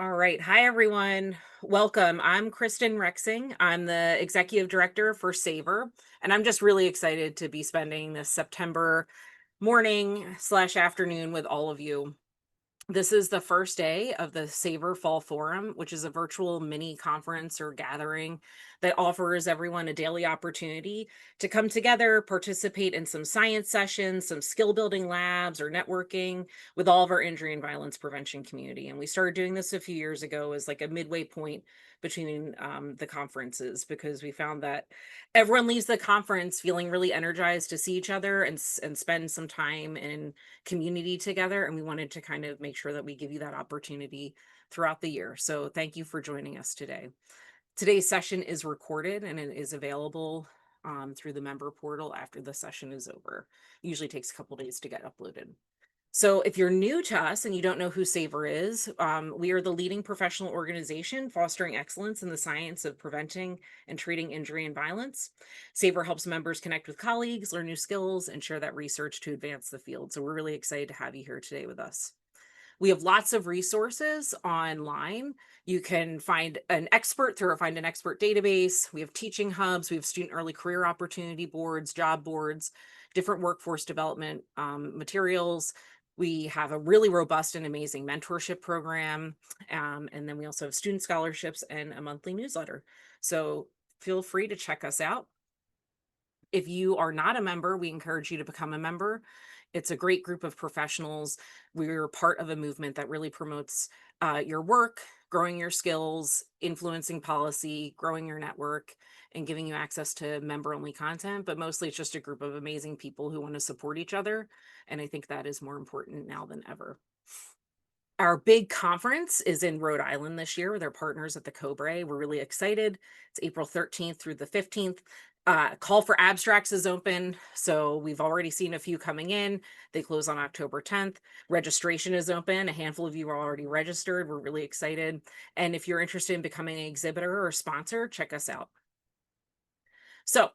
All right. Hi, everyone. Welcome. I'm Kristen Rexing. I'm the executive director for SAVIR, and I'm just really excited to be spending this September morning/afternoon with all of you. This is the first day of the SAVIR Fall Forum, which is a virtual mini conference or gathering that offers everyone a daily opportunity to come together, participate in some science sessions, some skill building labs, or networking with all of our injury and violence prevention community. And we started doing this a few years ago as like a midway point between the conferences because we found that everyone leaves the conference feeling really energized to see each other and spend some time in community together, and we wanted to kind of make sure that we give you that opportunity throughout the year. So thank you for joining us today. Today's session is recorded and it is available through the member portal after the session is over. It usually takes a couple days to get uploaded. So if you're new to us and you don't know who SAVIR is, we are the leading professional organization fostering excellence in the science of preventing and treating injury and violence. SAVIR helps members connect with colleagues, learn new skills, and share that research to advance the field. So we're really excited to have you here today with us. We have lots of resources online. You can find an expert through our Find an Expert database. We have teaching hubs. We have student early career opportunity boards, job boards, different workforce development materials. We have a really robust and amazing mentorship program. And then we also have student scholarships and a monthly newsletter. So feel free to check us out. If you are not a member, we encourage you to become a member. It's a great group of professionals. We're part of a movement that really promotes your work, growing your skills, influencing policy, growing your network, and giving you access to member-only content. But mostly it's just a group of amazing people who want to support each other. And I think that is more important now than ever. Our big conference is in Rhode Island this year with our partners at the Cobre. We're really excited. It's April 13th through the 15th. Call for abstracts is open. So we've already seen a few coming in. They close on October 10th. Registration is open. A handful of you are already registered. We're really excited. And if you're interested in becoming an exhibitor or sponsor, check us out. So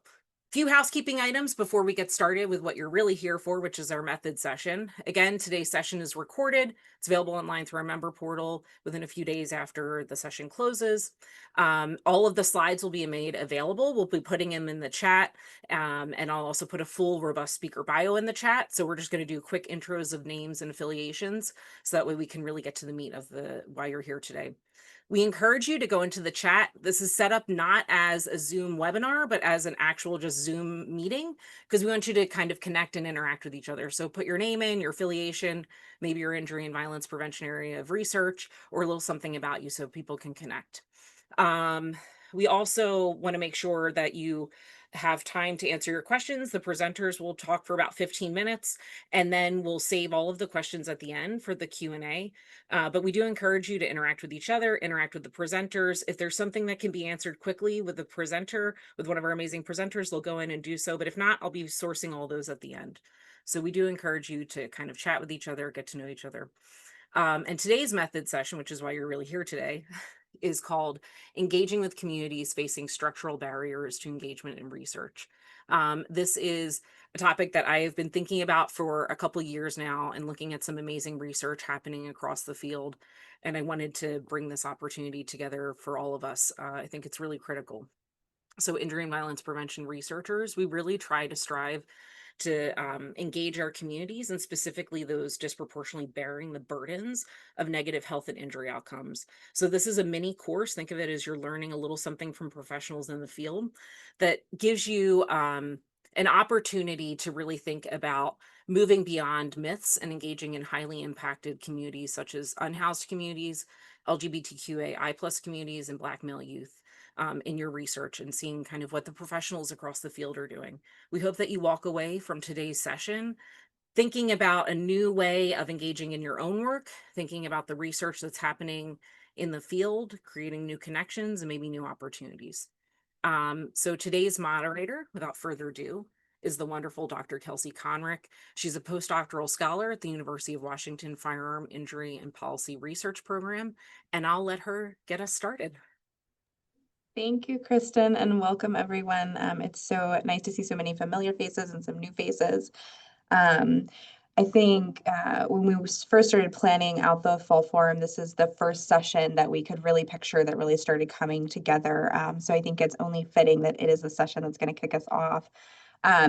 few housekeeping items before we get started with what you're really here for, which is our method session. Again, today's session is recorded. It's available online through our member portal within a few days after the session closes. All of the slides will be made available. We'll be putting them in the chat, and I'll also put a full robust speaker bio in the chat. So we're just going to do quick intros of names and affiliations so that way we can really get to the meat of why you're here today. We encourage you to go into the chat. This is set up not as a Zoom webinar, but as an actual just Zoom meeting, because we want you to kind of connect and interact with each other. So put your name in, your affiliation, maybe your injury and violence prevention area of research, or a little something about you so people can connect. We also want to make sure that you have time to answer your questions. The presenters will talk for about 15 minutes, and then we'll save all of the questions at the end for the Q&A. But we do encourage you to interact with each other, interact with the presenters. If there's something that can be answered quickly with the presenter, with one of our amazing presenters, they'll go in and do so. But if not, I'll be sourcing all those at the end. So we do encourage you to kind of chat with each other, get to know each other. And today's method session, which is why you're really here today, is called Engaging with Communities Facing Structural Barriers to Engagement in Research. This is a topic that I have been thinking about for a couple of years now and looking at some amazing research happening across the field. And I wanted to bring this opportunity together for all of us. I think it's really critical. So injury and violence prevention researchers, we really try to strive to engage our communities, and specifically those disproportionately bearing the burdens of negative health and injury outcomes. So this is a mini course. Think of it as you're learning a little something from professionals in the field that gives you an opportunity to really think about moving beyond myths and engaging in highly impacted communities such as unhoused communities, LGBTQAI plus communities, and Black male youth. In your research and seeing kind of what the professionals across the field are doing. We hope that you walk away from today's session thinking about a new way of engaging in your own work, thinking about the research that's happening in the field, creating new connections and maybe new opportunities. So today's moderator, without further ado, is the wonderful Dr. Kelsey Conrick. She's a postdoctoral scholar at the University of Washington Firearm Injury and Policy Research Program, and I'll let her get us started. Thank you, Kristen, and welcome everyone. It's so nice to see so many familiar faces and some new faces. I think when we first started planning out the Fall Forum, this is the first session that we could really picture that really started coming together. So I think it's only fitting that it is a session that's going to kick us off.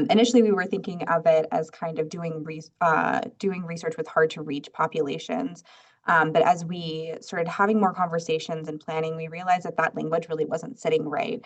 Initially, we were thinking of it as kind of doing research with hard to reach populations. But as we started having more conversations and planning, we realized that that language really wasn't sitting right.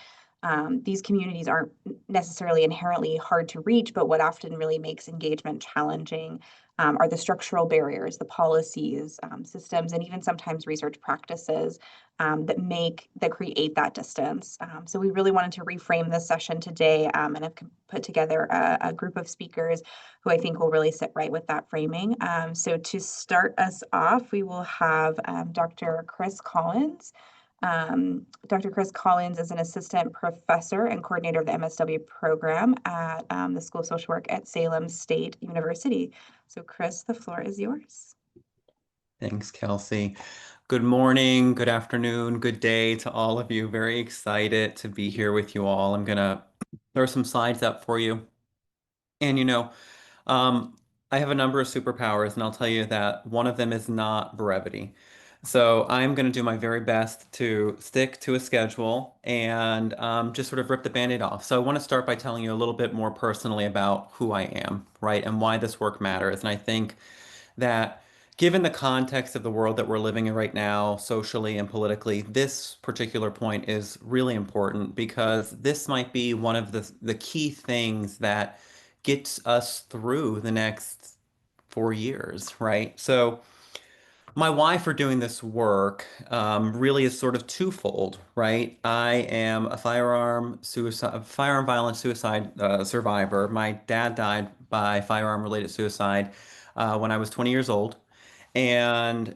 These communities aren't necessarily inherently hard to reach, but what often really makes engagement challenging are the structural barriers, the policies, systems, and even sometimes research practices that create that distance. So we really wanted to reframe this session today, and have put together a group of speakers who I think will really sit right with that framing. So to start us off, we will have Dr. Chris Collins. Dr. Chris Collins is an assistant professor and coordinator of the MSW program at the School of Social Work at Salem State University. So Chris, the floor is yours. Thanks, Kelsey. Good morning, good afternoon, good day to all of you. Very excited to be here with you all. I'm gonna throw some slides up for you. And um, I have a number of superpowers, and I'll tell you that one of them is not brevity. So I'm going to do my very best to stick to a schedule and just sort of rip the Band-Aid off. So I want to start by telling you a little bit more personally about who I am, right, and why this work matters. And I think that given the context of the world that we're living in right now, socially and politically, this particular point is really important because this might be one of the key things that gets us through the next 4 years, right? So my why for doing this work really is sort of twofold, right? I am a firearm violence suicide survivor. My dad died by firearm-related suicide when I was 20 years old, and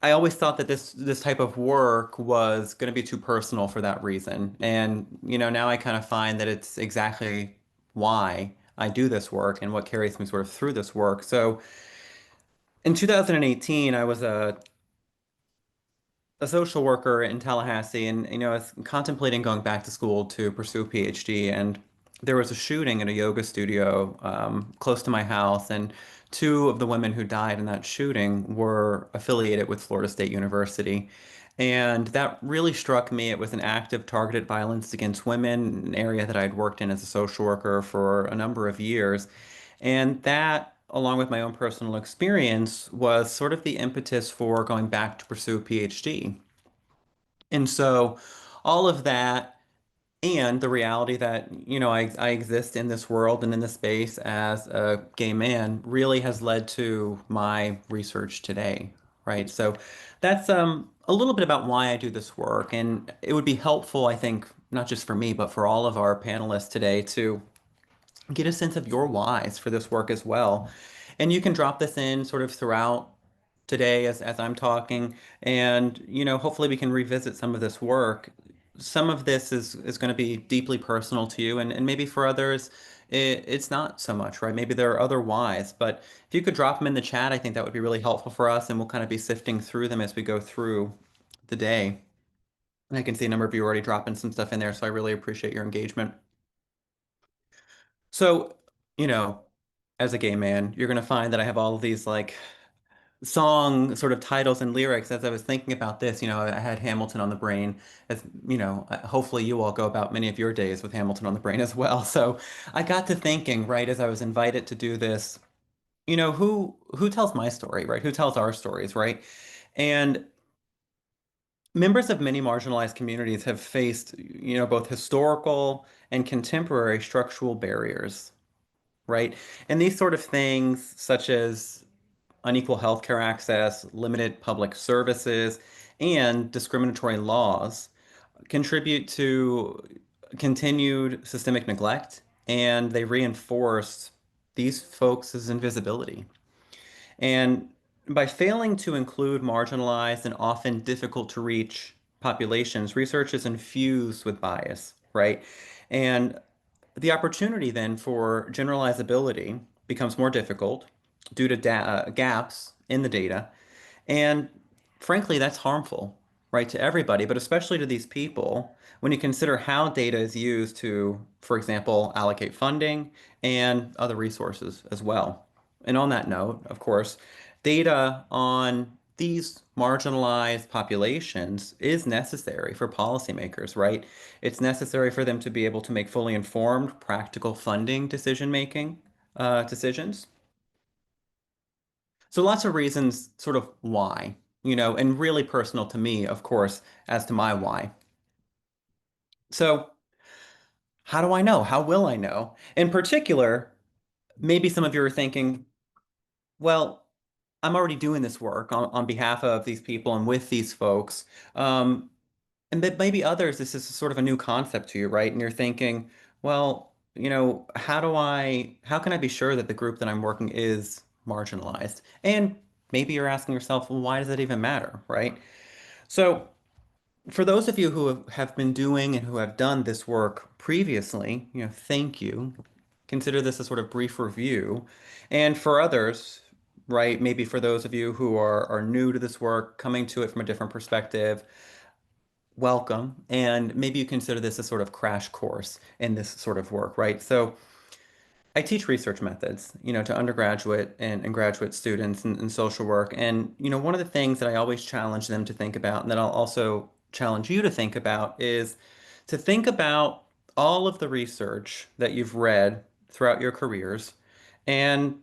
I always thought that this type of work was going to be too personal for that reason. And now I kind of find that it's exactly why I do this work and what carries me sort of through this work. So in 2018, I was a social worker in Tallahassee, and I was contemplating going back to school to pursue a PhD. And there was a shooting in a yoga studio close to my house, and two of the women who died in that shooting were affiliated with Florida State University. And that really struck me. It was an act of targeted violence against women, an area that I'd worked in as a social worker for a number of years. And that, along with my own personal experience, was sort of the impetus for going back to pursue a PhD. And so all of that and the reality that, I exist in this world and in this space as a gay man really has led to my research today, right? So that's a little bit about why I do this work. And it would be helpful, I think, not just for me, but for all of our panelists today to get a sense of your whys for this work as well. And you can drop this in sort of throughout today as I'm talking, and hopefully we can revisit some of this work. Some of this is going to be deeply personal to you, and maybe for others it's not so much, right? Maybe there are other whys, but if you could drop them in the chat, I think that would be really helpful for us, and we'll kind of be sifting through them as we go through the day. And I can see a number of you already dropping some stuff in there, so I really appreciate your engagement. So, you know, as a gay man, you're going to find that I have all of these like song sort of titles and lyrics. As I was thinking about this, I had Hamilton on the brain. As hopefully you all go about many of your days with Hamilton on the brain as well. So I got to thinking, right, as I was invited to do this, who tells my story, right? Who tells our stories, right? And members of many marginalized communities have faced, both historical and contemporary structural barriers, right? And these sort of things, such as unequal healthcare access, limited public services, and discriminatory laws, contribute to continued systemic neglect, and they reinforce these folks' invisibility. And by failing to include marginalized and often difficult to reach populations, research is infused with bias, right? And the opportunity then for generalizability becomes more difficult due to gaps in the data. And frankly, that's harmful, right, to everybody, but especially to these people when you consider how data is used to, for example, allocate funding and other resources as well. And on that note, of course, data on these marginalized populations is necessary for policymakers, right? It's necessary for them to be able to make fully informed, practical funding decision-making decisions. So lots of reasons sort of why, and really personal to me, of course, as to my why. So how do I know? How will I know? In particular, maybe some of you are thinking, well, I'm already doing this work on behalf of these people and with these folks. Um, and but maybe others, this is sort of a new concept to you, right? And you're thinking, well, how can I be sure that the group that I'm working is marginalized? And maybe you're asking yourself, well, why does that even matter, right? So for those of you who have been doing and who have done this work previously, thank you. Consider this a sort of brief review. And for others, right, maybe for those of you who are new to this work, coming to it from a different perspective, welcome. And maybe you consider this a sort of crash course in this sort of work, right? So I teach research methods, to undergraduate and graduate students in social work. And, one of the things that I always challenge them to think about, and that I'll also challenge you to think about, is to think about all of the research that you've read throughout your careers and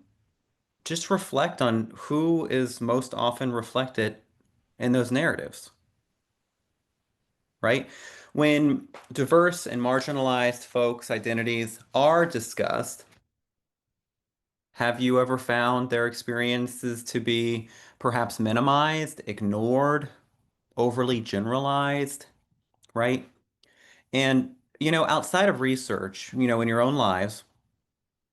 just reflect on who is most often reflected in those narratives, right? When diverse and marginalized folks' identities are discussed, have you ever found their experiences to be perhaps minimized, ignored, overly generalized, right? And, outside of research, in your own lives,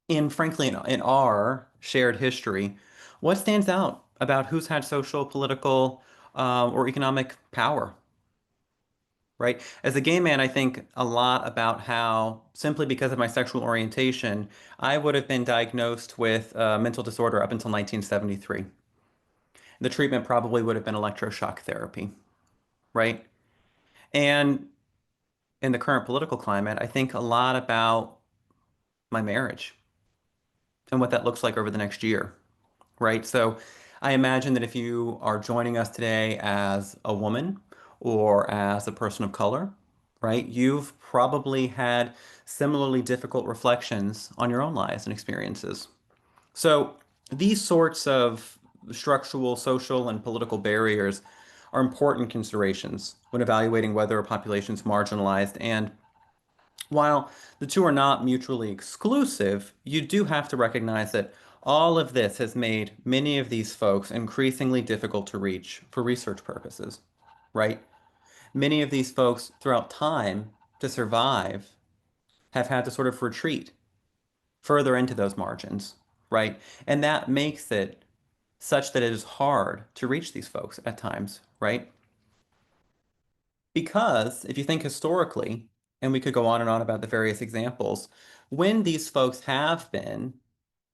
and frankly, in our shared history, what stands out about who's had social, political, or economic power, right? As a gay man, I think a lot about how, simply because of my sexual orientation, I would have been diagnosed with a mental disorder up until 1973. The treatment probably would have been electroshock therapy, right? And in the current political climate, I think a lot about my marriage and what that looks like over the next year, right? So I imagine that if you are joining us today as a woman or as a person of color, right, you've probably had similarly difficult reflections on your own lives and experiences. So these sorts of structural, social, and political barriers are important considerations when evaluating whether a population is marginalized. And while the two are not mutually exclusive, you do have to recognize that all of this has made many of these folks increasingly difficult to reach for research purposes, right? Many of these folks throughout time to survive have had to sort of retreat further into those margins, right? And that makes it such that it is hard to reach these folks at times, right? Because if you think historically, and we could go on and on about the various examples, when these folks have been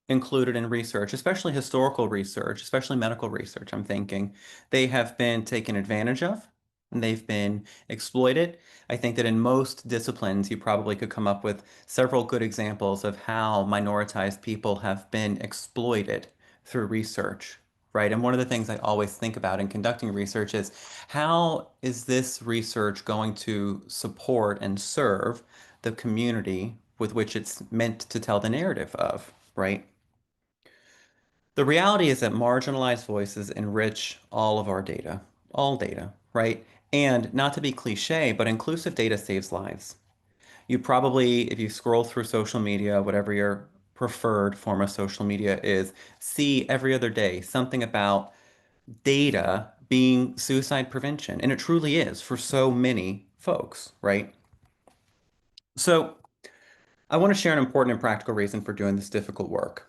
included in research, especially historical research, especially medical research, I'm thinking, they have been taken advantage of and they've been exploited. I think that in most disciplines, you probably could come up with several good examples of how minoritized people have been exploited through research, right? And one of the things I always think about in conducting research is how is this research going to support and serve the community with which it's meant to tell the narrative of, right? The reality is that marginalized voices enrich all of our data, all data, right? And not to be cliche, but inclusive data saves lives. You probably, if you scroll through social media, whatever your preferred form of social media is, see every other day something about data being suicide prevention. And it truly is for so many folks, right? So I want to share an important and practical reason for doing this difficult work.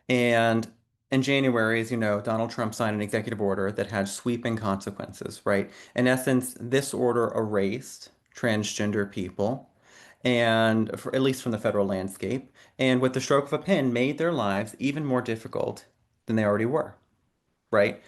And in January, as you know, Donald Trump signed an executive order that had sweeping consequences, right? In essence, this order erased transgender people, and at least from the federal landscape, and with the stroke of a pen, made their lives even more difficult than they already were, right?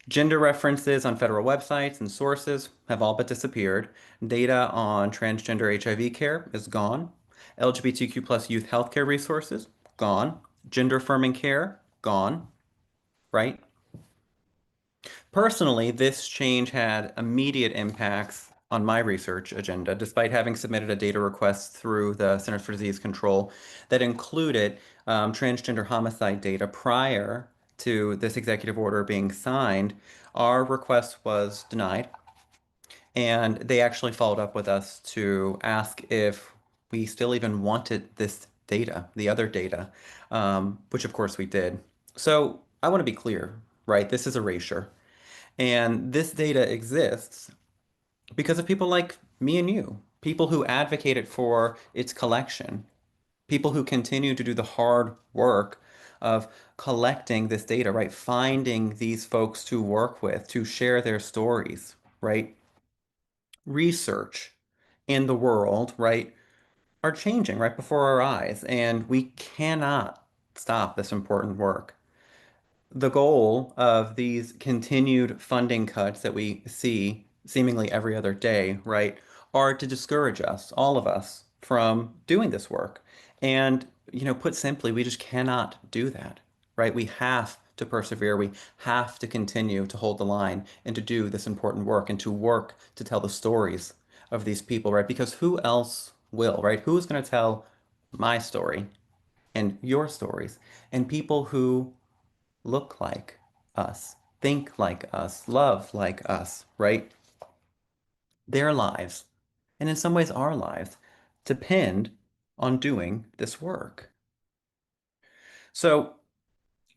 Gender references on federal websites and sources have all but disappeared. Data on transgender HIV care is gone. LGBTQ plus youth healthcare resources, gone. Gender affirming care, gone, right? Personally, this change had immediate impacts on my research agenda, despite having submitted a data request through the Centers for Disease Control that included transgender homicide data prior to this executive order being signed. Our request was denied, and they actually followed up with us to ask if we still even wanted this data, the other data, which of course we did. So I want to be clear, right? This is erasure. And this data exists because of people like me and you, people who advocated for its collection, people who continue to do the hard work of collecting this data, right? Finding these folks to work with, to share their stories, right? Research in the world, right, are changing right before our eyes, and we cannot stop this important work. The goal of these continued funding cuts that we see seemingly every other day, right, are to discourage us, all of us, from doing this work. And, put simply, we just cannot do that, right? We have to persevere. We have to continue to hold the line and to do this important work and to work to tell the stories of these people, right? Because who else will, right? Who's going to tell my story and your stories and people who look like us, think like us, love like us, right? Their lives, and in some ways our lives, depend on doing this work. So,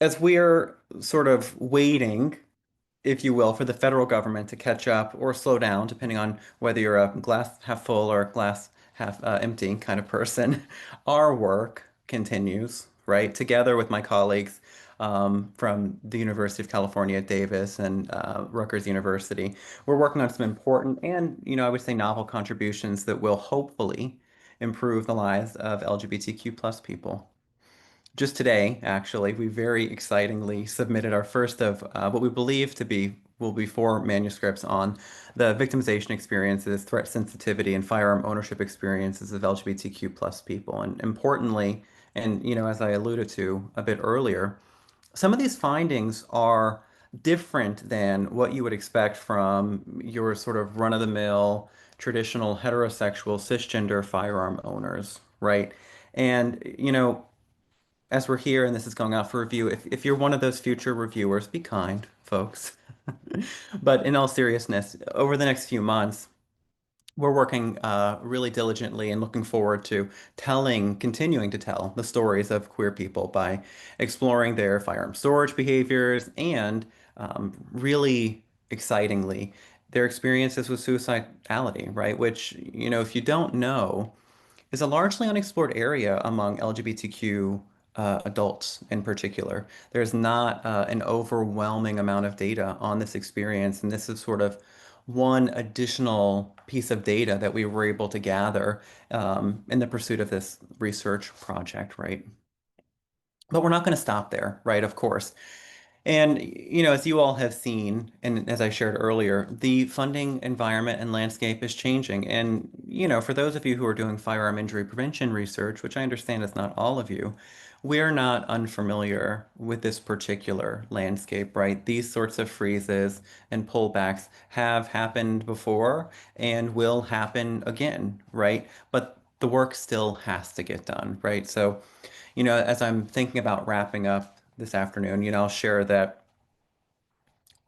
as we're sort of waiting, if you will, for the federal government to catch up or slow down, depending on whether you're a glass half full or glass half empty kind of person. Our work continues, right? Together with my colleagues from the University of California at Davis and Rutgers University, we're working on some important and, I would say novel contributions that will hopefully improve the lives of LGBTQ plus people. Just today, actually, we very excitingly submitted our first of what we believe to be will be 4 manuscripts on the victimization experiences, threat sensitivity, and firearm ownership experiences of LGBTQ plus people. And importantly, and as I alluded to a bit earlier, some of these findings are different than what you would expect from your sort of run-of-the-mill traditional heterosexual cisgender firearm owners, right? And as we're here and this is going out for review, if you're one of those future reviewers, be kind, folks. But in all seriousness, over the next few months, we're working really diligently and looking forward to continuing to tell the stories of queer people by exploring their firearm storage behaviors and really excitingly, their experiences with suicidality, right? Which, if you don't know, is a largely unexplored area among LGBTQ adults in particular. There's not an overwhelming amount of data on this experience, and this is sort of one additional piece of data that we were able to gather in the pursuit of this research project, right? But we're not going to stop there, right? Of course. And, as you all have seen, and as I shared earlier, the funding environment and landscape is changing. And, for those of you who are doing firearm injury prevention research, which I understand is not all of you, we're not unfamiliar with this particular landscape, right? These sorts of freezes and pullbacks have happened before and will happen again, right? But the work still has to get done, right? So, as I'm thinking about wrapping up this afternoon, I'll share that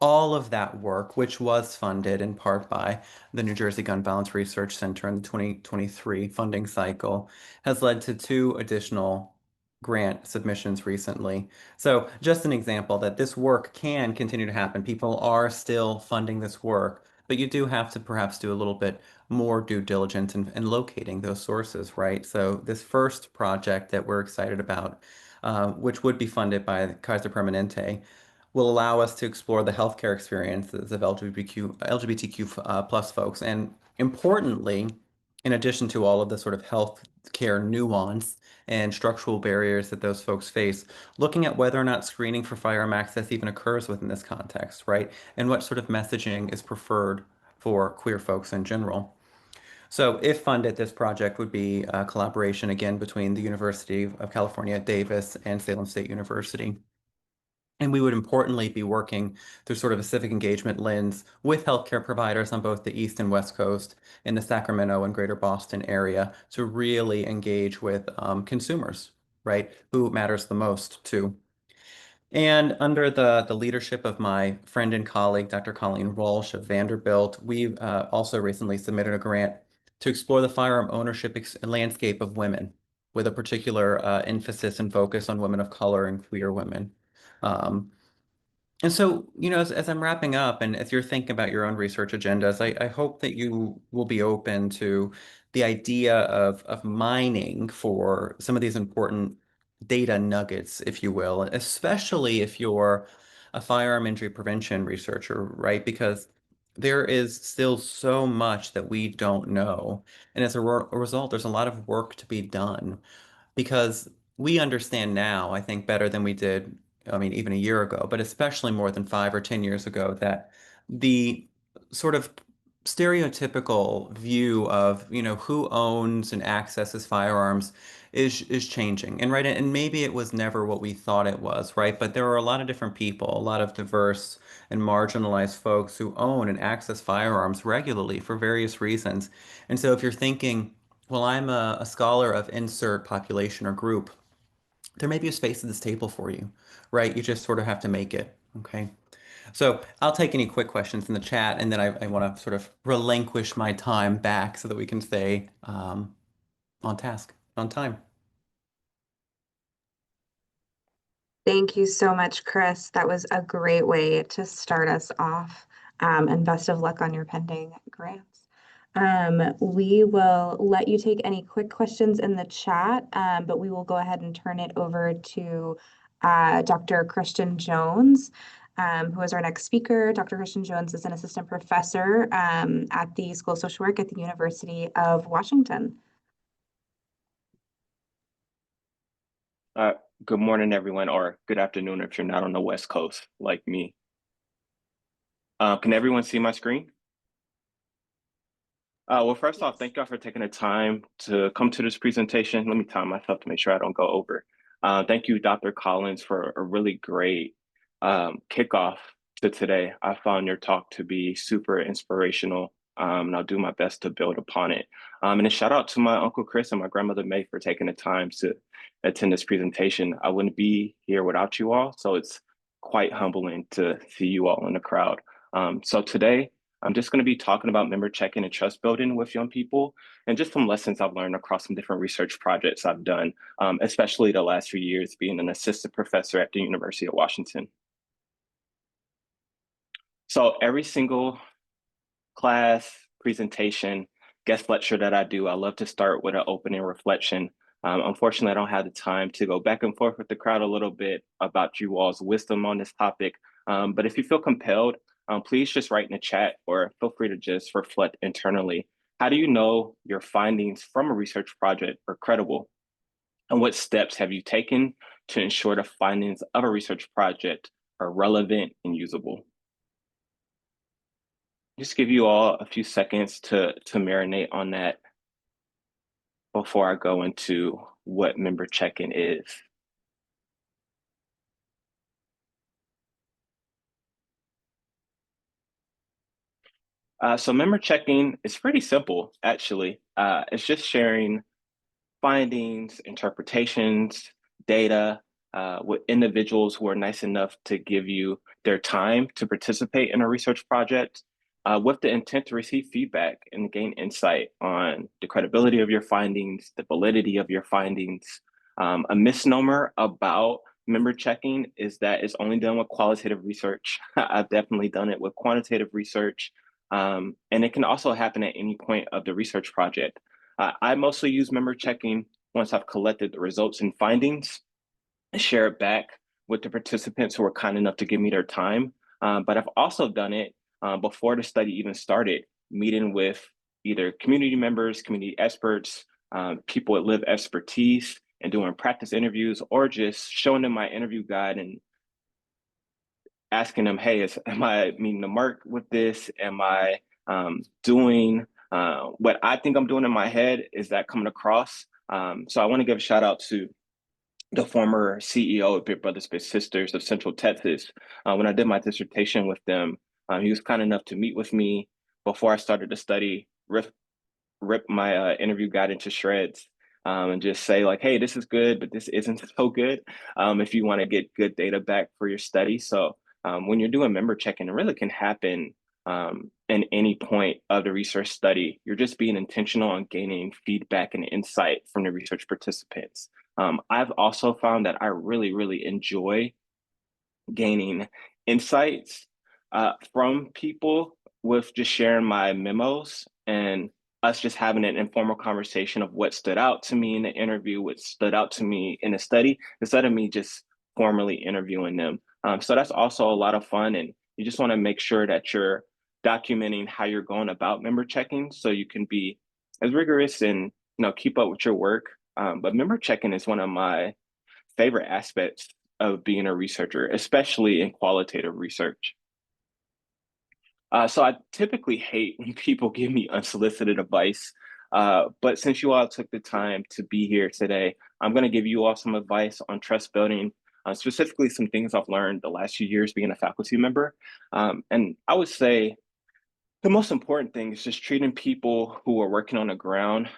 all of that work, which was funded in part by the New Jersey Gun Violence Research Center in the 2023 funding cycle, has led to 2 additional grant submissions recently. So just an example that this work can continue to happen. People are still funding this work, but you do have to perhaps do a little bit more due diligence in locating those sources, right? So this first project that we're excited about, which would be funded by Kaiser Permanente, will allow us to explore the healthcare experiences of LGBTQ plus folks. And importantly, in addition to all of the sort of healthcare nuance and structural barriers that those folks face, looking at whether or not screening for firearm access even occurs within this context, right? And what sort of messaging is preferred for queer folks in general. So if funded, this project would be a collaboration again between the University of California at Davis and Salem State University. And we would importantly be working through sort of a civic engagement lens with healthcare providers on both the East and West Coast in the Sacramento and Greater Boston area to really engage with consumers, right? Who matters the most to. And under the leadership of my friend and colleague, Dr. Colleen Walsh of Vanderbilt, we also recently submitted a grant to explore the firearm ownership landscape of women with a particular emphasis and focus on women of color and queer women. Um, and so, as I'm wrapping up and as you're thinking about your own research agendas, I hope that you will be open to the idea of mining for some of these important data nuggets, if you will, especially if you're a firearm injury prevention researcher, right? Because there is still so much that we don't know. And as a result, there's a lot of work to be done because we understand now, I think, better than we did, I mean, even a year ago, but especially more than 5 or 10 years ago, that the sort of stereotypical view of, who owns and accesses firearms is changing. And right, and maybe it was never what we thought it was, right? But there are a lot of different people, a lot of diverse and marginalized folks who own and access firearms regularly for various reasons. And so if you're thinking, well, I'm a scholar of insert population or group, there may be a space at this table for you, right? You just sort of have to make it, okay? So I'll take any quick questions in the chat, and then I want to sort of relinquish my time back so that we can stay on task, on time. Thank you so much, Chris. That was a great way to start us off. And best of luck on your pending grants. We will let you take any quick questions in the chat, but we will go ahead and turn it over to Dr. Kristian Jones, who is our next speaker. Dr. Kristian Jones is an assistant professor at the School of Social Work at the University of Washington. Good morning, everyone, or good afternoon if you're not on the West Coast like me. Can everyone see my screen? Well, first off, thank y'all for taking the time to come to this presentation. Let me time myself to make sure I don't go over. Thank you, Dr. Collins, for a really great kickoff to today. I found your talk to be super inspirational, and I'll do my best to build upon it. And a shout out to my Uncle Chris and my grandmother May for taking the time to attend this presentation. I wouldn't be here without you all, so it's quite humbling to see you all in the crowd. So today, I'm just going to be talking about member check-in and trust building with young people and just some lessons I've learned across some different research projects I've done, especially the last few years being an assistant professor at the University of Washington. So every single class, presentation, guest lecture that I do, I love to start with an opening reflection. Unfortunately, I don't have the time to go back and forth with the crowd a little bit about you all's wisdom on this topic. But if you feel compelled, please just write in the chat or feel free to just reflect internally. How do you know your findings from a research project are credible? And what steps have you taken to ensure the findings of a research project are relevant and usable? Just give you all a few seconds to marinate on that before I go into what member check-in is. So member check-in is pretty simple, actually. It's just sharing findings, interpretations, data with individuals who are nice enough to give you their time to participate in a research project with the intent to receive feedback and gain insight on the credibility of your findings, the validity of your findings. A misnomer about member checking is that it's only done with qualitative research. I've definitely done it with quantitative research. And it can also happen at any point of the research project. I mostly use member checking once I've collected the results and findings and share it back with the participants who are kind enough to give me their time. But I've also done it before the study even started, meeting with either community members, community experts, people with lived expertise, and doing practice interviews, or just showing them my interview guide and asking them, hey, am I meeting the mark with this? Am I doing what I think I'm doing in my head? Is that coming across? So I want to give a shout out to the former CEO of Big Brothers Big Sisters of Central Texas. When I did my dissertation with them, he was kind enough to meet with me before I started to study, rip my interview guide into shreds, and just say like, hey, this is good, but this isn't so good, if you want to get good data back for your study. So when you're doing member checking, it really can happen in any point of the research study. You're just being intentional on gaining feedback and insight from the research participants. I've also found that I really, really enjoy gaining insights from people with just sharing my memos and us just having an informal conversation of what stood out to me in the interview, what stood out to me in the study, instead of me just formally interviewing them. So that's also a lot of fun. And you just want to make sure that you're documenting how you're going about member checking so you can be as rigorous and keep up with your work. But member checking is one of my favorite aspects of being a researcher, especially in qualitative research. So I typically hate when people give me unsolicited advice, but since you all took the time to be here today, I'm going to give you all some advice on trust building, specifically some things I've learned the last few years being a faculty member. And I would say the most important thing is just treating people who are working on the ground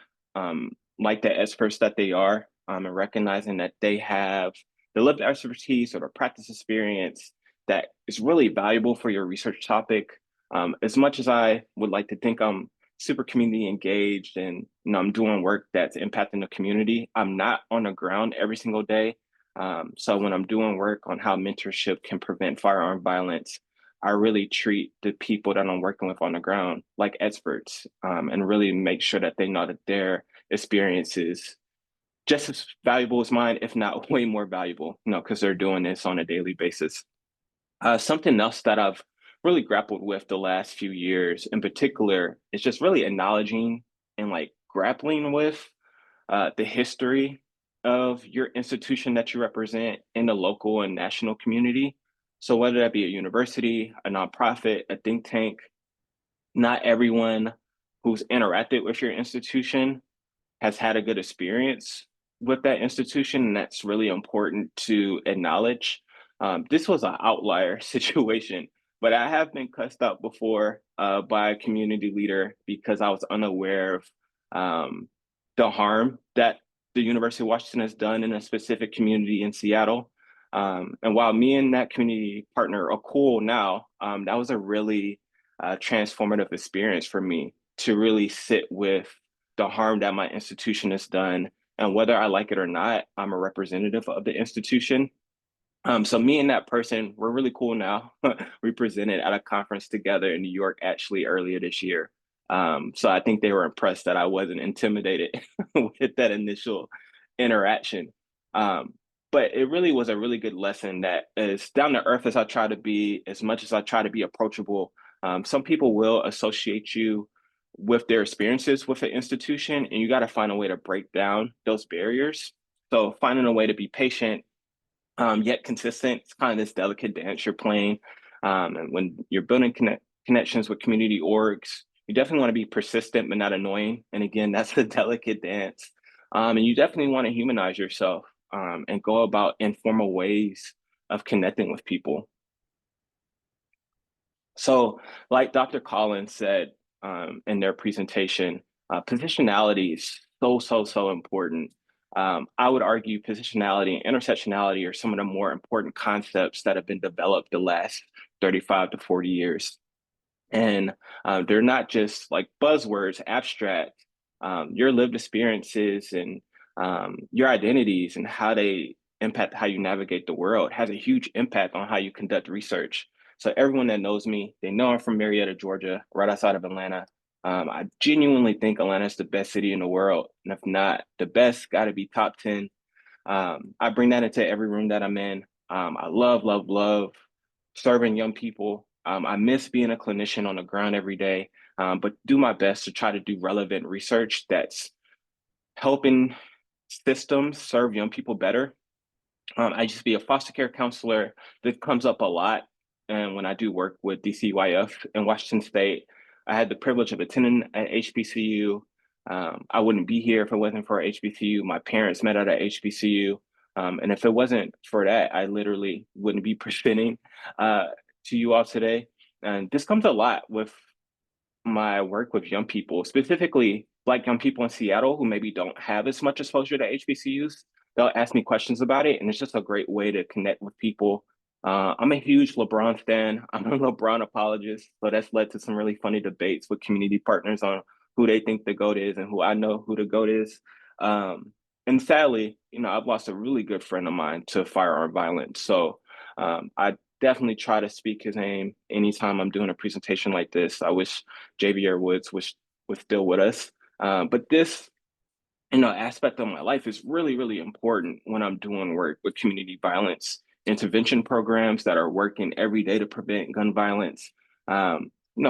like the experts that they are, and recognizing that they have the lived expertise or the practice experience that is really valuable for your research topic. As much as I would like to think I'm super community engaged and I'm doing work that's impacting the community, I'm not on the ground every single day. So when I'm doing work on how mentorship can prevent firearm violence, I really treat the people that I'm working with on the ground like experts, and really make sure that they know that their experience is just as valuable as mine, if not way more valuable, because they're doing this on a daily basis. Something else that I've really grappled with the last few years in particular is just really acknowledging and like grappling with the history of your institution that you represent in the local and national community. So whether that be a university, a nonprofit, a think tank, not everyone who's interacted with your institution has had a good experience with that institution, and that's really important to acknowledge. This was an outlier situation, but I have been cussed out before by a community leader because I was unaware of the harm that the University of Washington has done in a specific community in Seattle. And while me and that community partner are cool now, that was a really transformative experience for me to really sit with the harm that my institution has done. And whether I like it or not, I'm a representative of the institution. So me and that person, we're really cool now. We presented at a conference together in New York actually earlier this year. So I think they were impressed that I wasn't intimidated with that initial interaction. But it really was a really good lesson that as down to earth as I try to be, as much as I try to be approachable, some people will associate you with their experiences with an institution, and you got to find a way to break down those barriers. So finding a way to be patient, yet consistent. It's kind of this delicate dance you're playing. And when you're building connections with community orgs, you definitely want to be persistent but not annoying. And again, that's a delicate dance. And you definitely want to humanize yourself, and go about informal ways of connecting with people. So like Dr. Collins said in their presentation, positionality is so important. I would argue positionality and intersectionality are some of the more important concepts that have been developed the last 35 to 40 years. And they're not just like buzzwords, abstract. Your lived experiences and your identities and how they impact how you navigate the world has a huge impact on how you conduct research. So everyone that knows me, they know I'm from Marietta, Georgia, right outside of Atlanta. I genuinely think Atlanta is the best city in the world. And if not the best, got to be top 10. I bring that into every room that I'm in. I love serving young people. I miss being a clinician on the ground every day, but do my best to try to do relevant research that's helping systems serve young people better. I used to be a foster care counselor. That comes up a lot. And when I do work with DCYF in Washington State, I had the privilege of attending at HBCU. I wouldn't be here if it wasn't for HBCU. My parents met at a HBCU. And if it wasn't for that, I literally wouldn't be presenting to you all today. And this comes a lot with my work with young people, specifically Black young people in Seattle who maybe don't have as much exposure to HBCUs. They'll ask me questions about it, and it's just a great way to connect with people. I'm a huge LeBron fan. I'm a LeBron apologist, so that's led to some really funny debates with community partners on who they think the GOAT is and who I know who the GOAT is. And sadly, I've lost a really good friend of mine to firearm violence. So I definitely try to speak his name anytime I'm doing a presentation like this. I wish JVR Woods was still with us. But this, aspect of my life is really, really important when I'm doing work with community violence intervention programs that are working every day to prevent gun violence.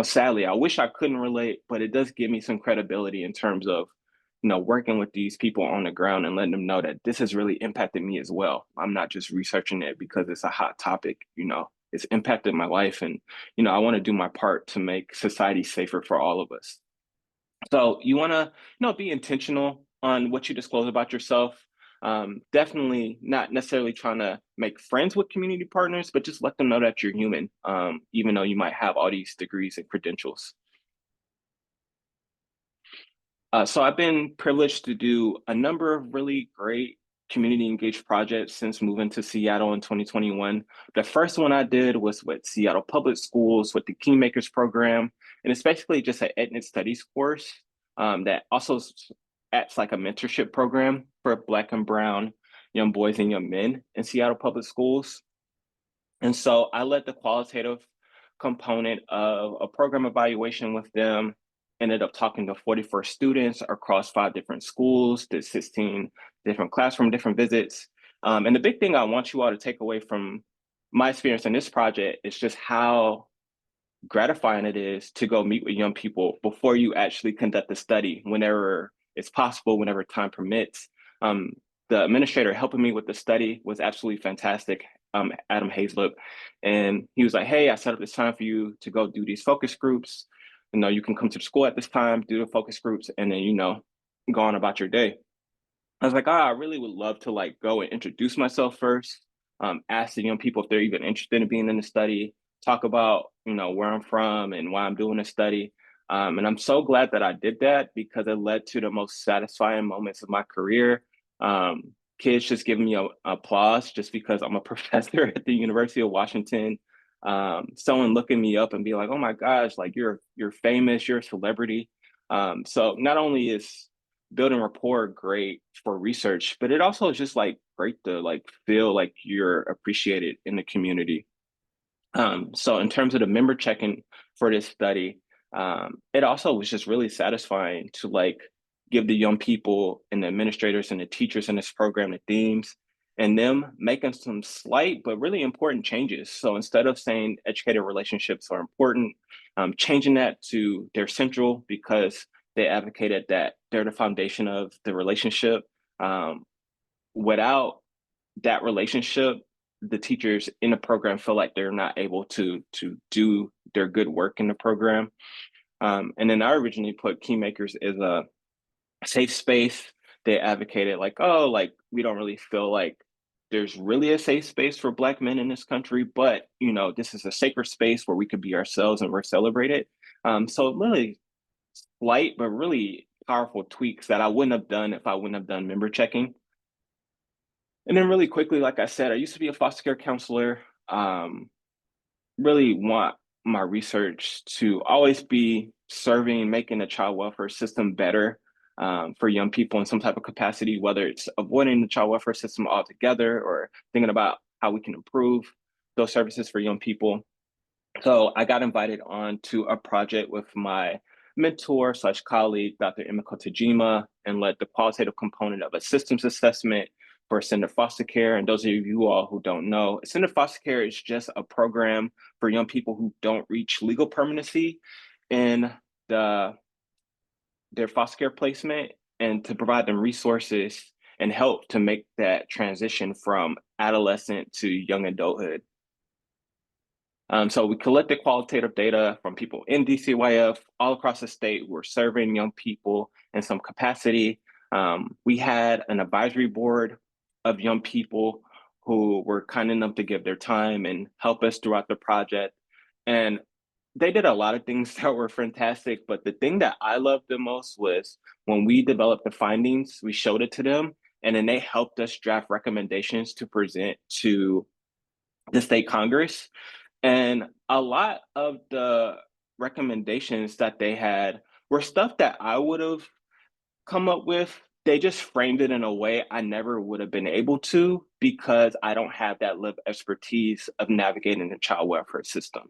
Sadly, I wish I couldn't relate, but it does give me some credibility in terms of, working with these people on the ground and letting them know that this has really impacted me as well. I'm not just researching it because it's a hot topic, it's impacted my life. And, I want to do my part to make society safer for all of us. So you want to, be intentional on what you disclose about yourself. Definitely not necessarily trying to make friends with community partners, but just let them know that you're human, even though you might have all these degrees and credentials. So I've been privileged to do a number of really great community engaged projects since moving to Seattle in 2021. The first one I did was with Seattle Public Schools with the Kingmakers program. And it's basically just an ethnic studies course that also acts like a mentorship program for Black and Brown young boys and young men in Seattle Public Schools. And so I led the qualitative component of a program evaluation with them, ended up talking to 44 students across 5 different schools, did 16 different classroom, different visits. And the big thing I want you all to take away from my experience in this project is just how gratifying it is to go meet with young people before you actually conduct the study, whenever it's possible, whenever time permits. The administrator helping me with the study was absolutely fantastic, Adam Hazlip. And he was like, hey, I set up this time for you to go do these focus groups. You can come to the school at this time, do the focus groups, and then, go on about your day. I was like, I really would love to go and introduce myself first, ask the young people if they're even interested in being in the study, talk about, where I'm from and why I'm doing the study. And I'm so glad that I did that because it led to the most satisfying moments of my career. Kids just giving me applause just because I'm a professor at the University of Washington. Someone looking me up and be like, oh my gosh, you're famous, you're a celebrity. So not only is building rapport great for research, but it also is just great to feel like you're appreciated in the community. So in terms of the member check-in for this study, it also was just really satisfying to give the young people and the administrators and the teachers in this program the themes and them making some slight but really important changes. So instead of saying educated relationships are important, changing that to they're central because they advocated that they're the foundation of the relationship. Without that relationship, the teachers in the program feel like they're not able to do their good work in the program. And then I originally put Kingmakers as a safe space. They advocated we don't really feel like there's really a safe space for Black men in this country, but this is a sacred space where we could be ourselves and we're celebrated. So really slight but really powerful tweaks that I wouldn't have done if I wouldn't have done member checking. And then really quickly, like I said, I used to be a foster care counselor. Really want my research to always be serving, making the child welfare system better for young people in some type of capacity, whether it's avoiding the child welfare system altogether or thinking about how we can improve those services for young people. So I got invited on to a project with my mentor / colleague, Dr. Emiko Tajima, and led the qualitative component of a systems assessment for extended foster care. And those of you all who don't know, extended foster care is just a program for young people who don't reach legal permanency in their foster care placement and to provide them resources and help to make that transition from adolescent to young adulthood. So we collected qualitative data from people in DCYF all across the state who are serving young people in some capacity. We had an advisory board of young people who were kind enough to give their time and help us throughout the project. And they did a lot of things that were fantastic, but the thing that I loved the most was when we developed the findings, we showed it to them, and then they helped us draft recommendations to present to the state Congress. And a lot of the recommendations that they had were stuff that I would have come up with. They just framed it in a way I never would have been able to because I don't have that lived expertise of navigating the child welfare system.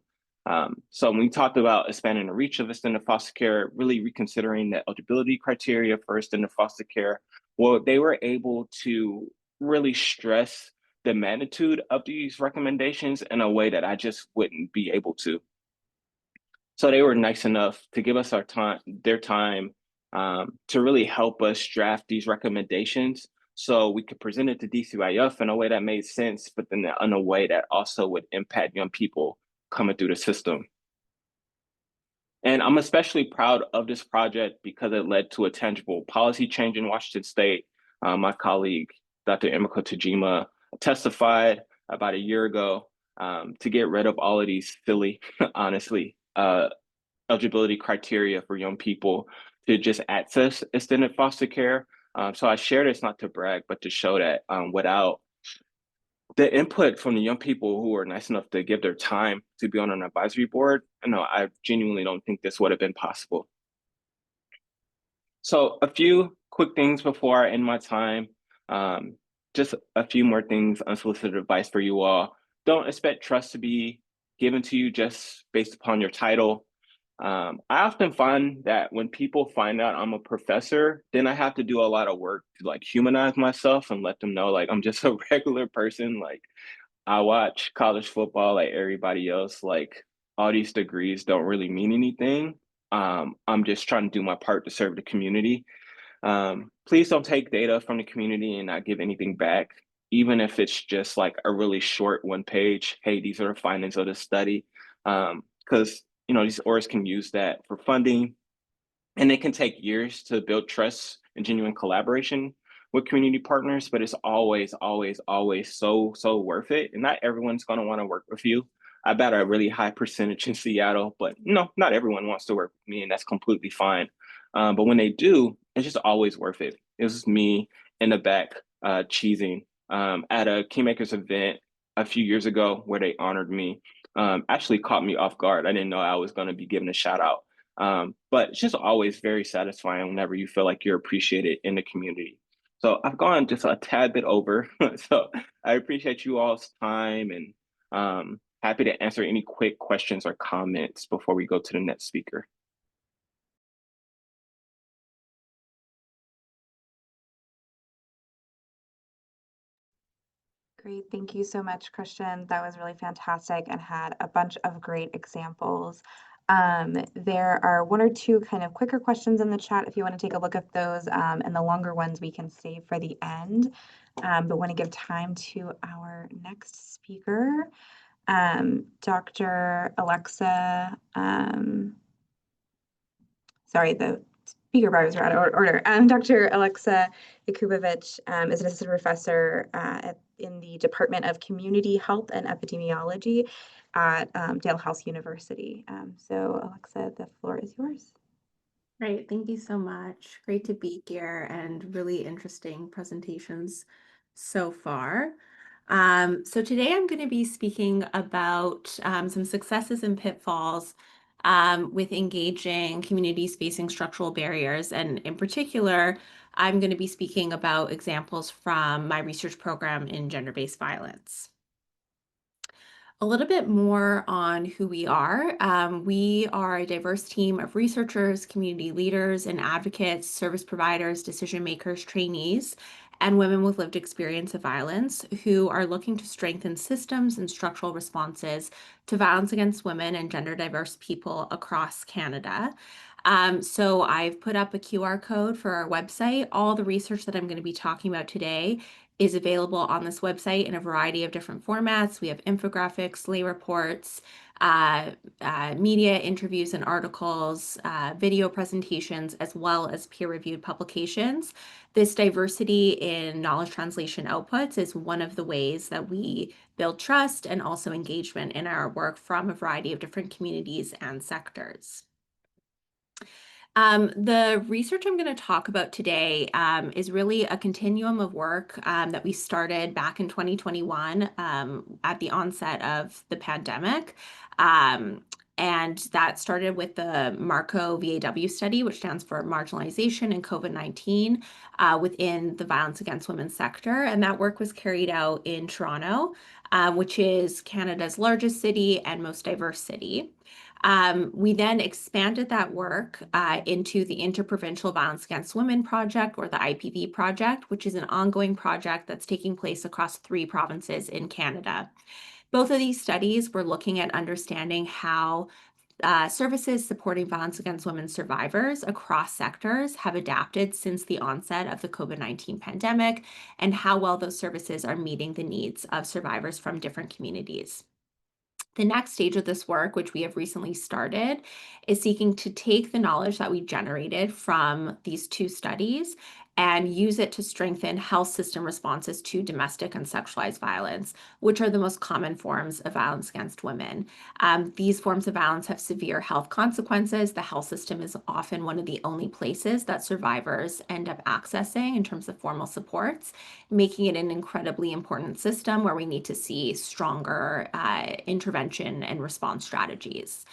So when we talked about expanding the reach of extended foster care, really reconsidering the eligibility criteria for extended foster care, well, they were able to really stress the magnitude of these recommendations in a way that I just wouldn't be able to. So they were nice enough to give us their time, to really help us draft these recommendations so we could present it to DCYF in a way that made sense, but then in a way that also would impact young people coming through the system. And I'm especially proud of this project because it led to a tangible policy change in Washington State. My colleague, Dr. Emiko Tajima, testified about a year ago to get rid of all of these silly, honestly, eligibility criteria for young people to just access extended foster care. So I share this not to brag, but to show that without the input from the young people who were nice enough to give their time to be on an advisory board, I genuinely don't think this would have been possible. So a few quick things before I end my time. Just a few more things, unsolicited advice for you all. Don't expect trust to be given to you just based upon your title. I often find that when people find out I'm a professor, then I have to do a lot of work to like humanize myself and let them know like I'm just a regular person. Like I watch college football like everybody else. Like all these degrees don't really mean anything. I'm just trying to do my part to serve the community. Please don't take data from the community and not give anything back, even if it's just like a really short one page. Hey, these are the findings of the study. Because these orgs can use that for funding, and it can take years to build trust and genuine collaboration with community partners, but it's always, always, always so worth it. And not everyone's going to want to work with you. I bet a really high percentage in Seattle, but not everyone wants to work with me, and that's completely fine. But when they do, it's just always worth it. It was me in the back cheesing at a Kingmakers event a few years ago where they honored me. Actually caught me off guard. I didn't know I was going to be given a shout out. But it's just always very satisfying whenever you feel like you're appreciated in the community. So I've gone just a tad bit over. So I appreciate you all's time, and happy to answer any quick questions or comments before we go to the next speaker. Great, thank you so much, Kristian. That was really fantastic and had a bunch of great examples. There are one or two kind of quicker questions in the chat if you want to take a look at those, and the longer ones we can save for the end. But want to give time to our next speaker, Dr. Alexa, sorry, the speaker bars are out of order. Dr. Alexa Yakubovich is an assistant professor in the Department of Community Health and Epidemiology at Dalhousie University. So Alexa, the floor is yours. Great, thank you so much. Great to be here and really interesting presentations so far. So today I'm going to be speaking about some successes and pitfalls with engaging communities facing structural barriers. And in particular, I'm going to be speaking about examples from my research program in gender-based violence. A little bit more on who we are. We are a diverse team of researchers, community leaders, and advocates, service providers, decision makers, trainees, and women with lived experience of violence who are looking to strengthen systems and structural responses to violence against women and gender diverse people across Canada. So I've put up a QR code for our website. All the research that I'm going to be talking about today is available on this website in a variety of different formats. We have infographics, lay reports, media interviews and articles, video presentations, as well as peer-reviewed publications. This diversity in knowledge translation outputs is one of the ways that we build trust and also engagement in our work from a variety of different communities and sectors. The research I'm going to talk about today is really a continuum of work that we started back in 2021 at the onset of the pandemic. And that started with the MARCO VAW study, which stands for Marginalization and COVID-19 within the violence against women sector. And that work was carried out in Toronto, which is Canada's largest city and most diverse city. We then expanded that work into the Interprovincial Violence Against Women Project, or the IPV project, which is an ongoing project that's taking place across 3 provinces in Canada. Both of these studies were looking at understanding how services supporting violence against women survivors across sectors have adapted since the onset of the COVID-19 pandemic, and how well those services are meeting the needs of survivors from different communities. The next stage of this work, which we have recently started, is seeking to take the knowledge that we generated from these 2 studies and use it to strengthen health system responses to domestic and sexualized violence, which are the most common forms of violence against women. These forms of violence have severe health consequences. The health system is often one of the only places that survivors end up accessing in terms of formal supports, making it an incredibly important system where we need to see stronger intervention and response strategies.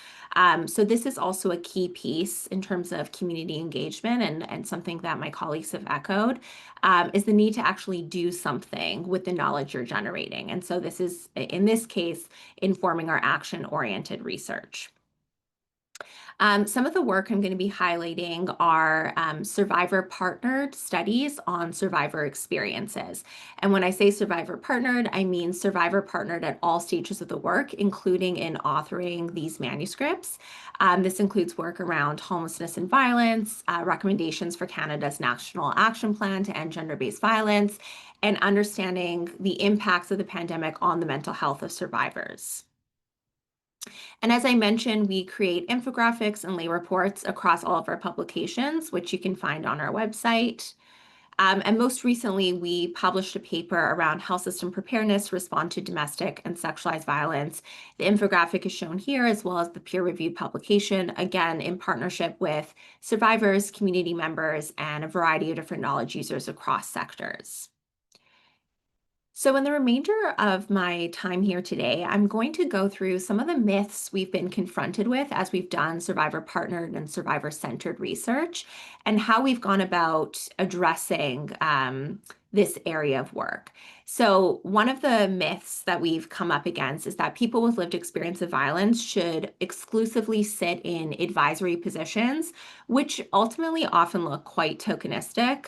So this is also a key piece in terms of community engagement, and something that my colleagues have echoed, is the need to actually do something with the knowledge you're generating. And so this is, in this case, informing our action-oriented research. Some of the work I'm going to be highlighting are survivor-partnered studies on survivor experiences. And when I say survivor-partnered, I mean survivor-partnered at all stages of the work, including in authoring these manuscripts. This includes work around homelessness and violence, recommendations for Canada's National Action Plan to end gender-based violence, and understanding the impacts of the pandemic on the mental health of survivors. And as I mentioned, we create infographics and lay reports across all of our publications, which you can find on our website. And most recently, we published a paper around health system preparedness to respond to domestic and sexualized violence. The infographic is shown here, as well as the peer-reviewed publication, again, in partnership with survivors, community members, and a variety of different knowledge users across sectors. So in the remainder of my time here today, I'm going to go through some of the myths we've been confronted with as we've done survivor-partnered and survivor-centered research, and how we've gone about addressing this area of work. So one of the myths that we've come up against is that people with lived experience of violence should exclusively sit in advisory positions, which ultimately often look quite tokenistic,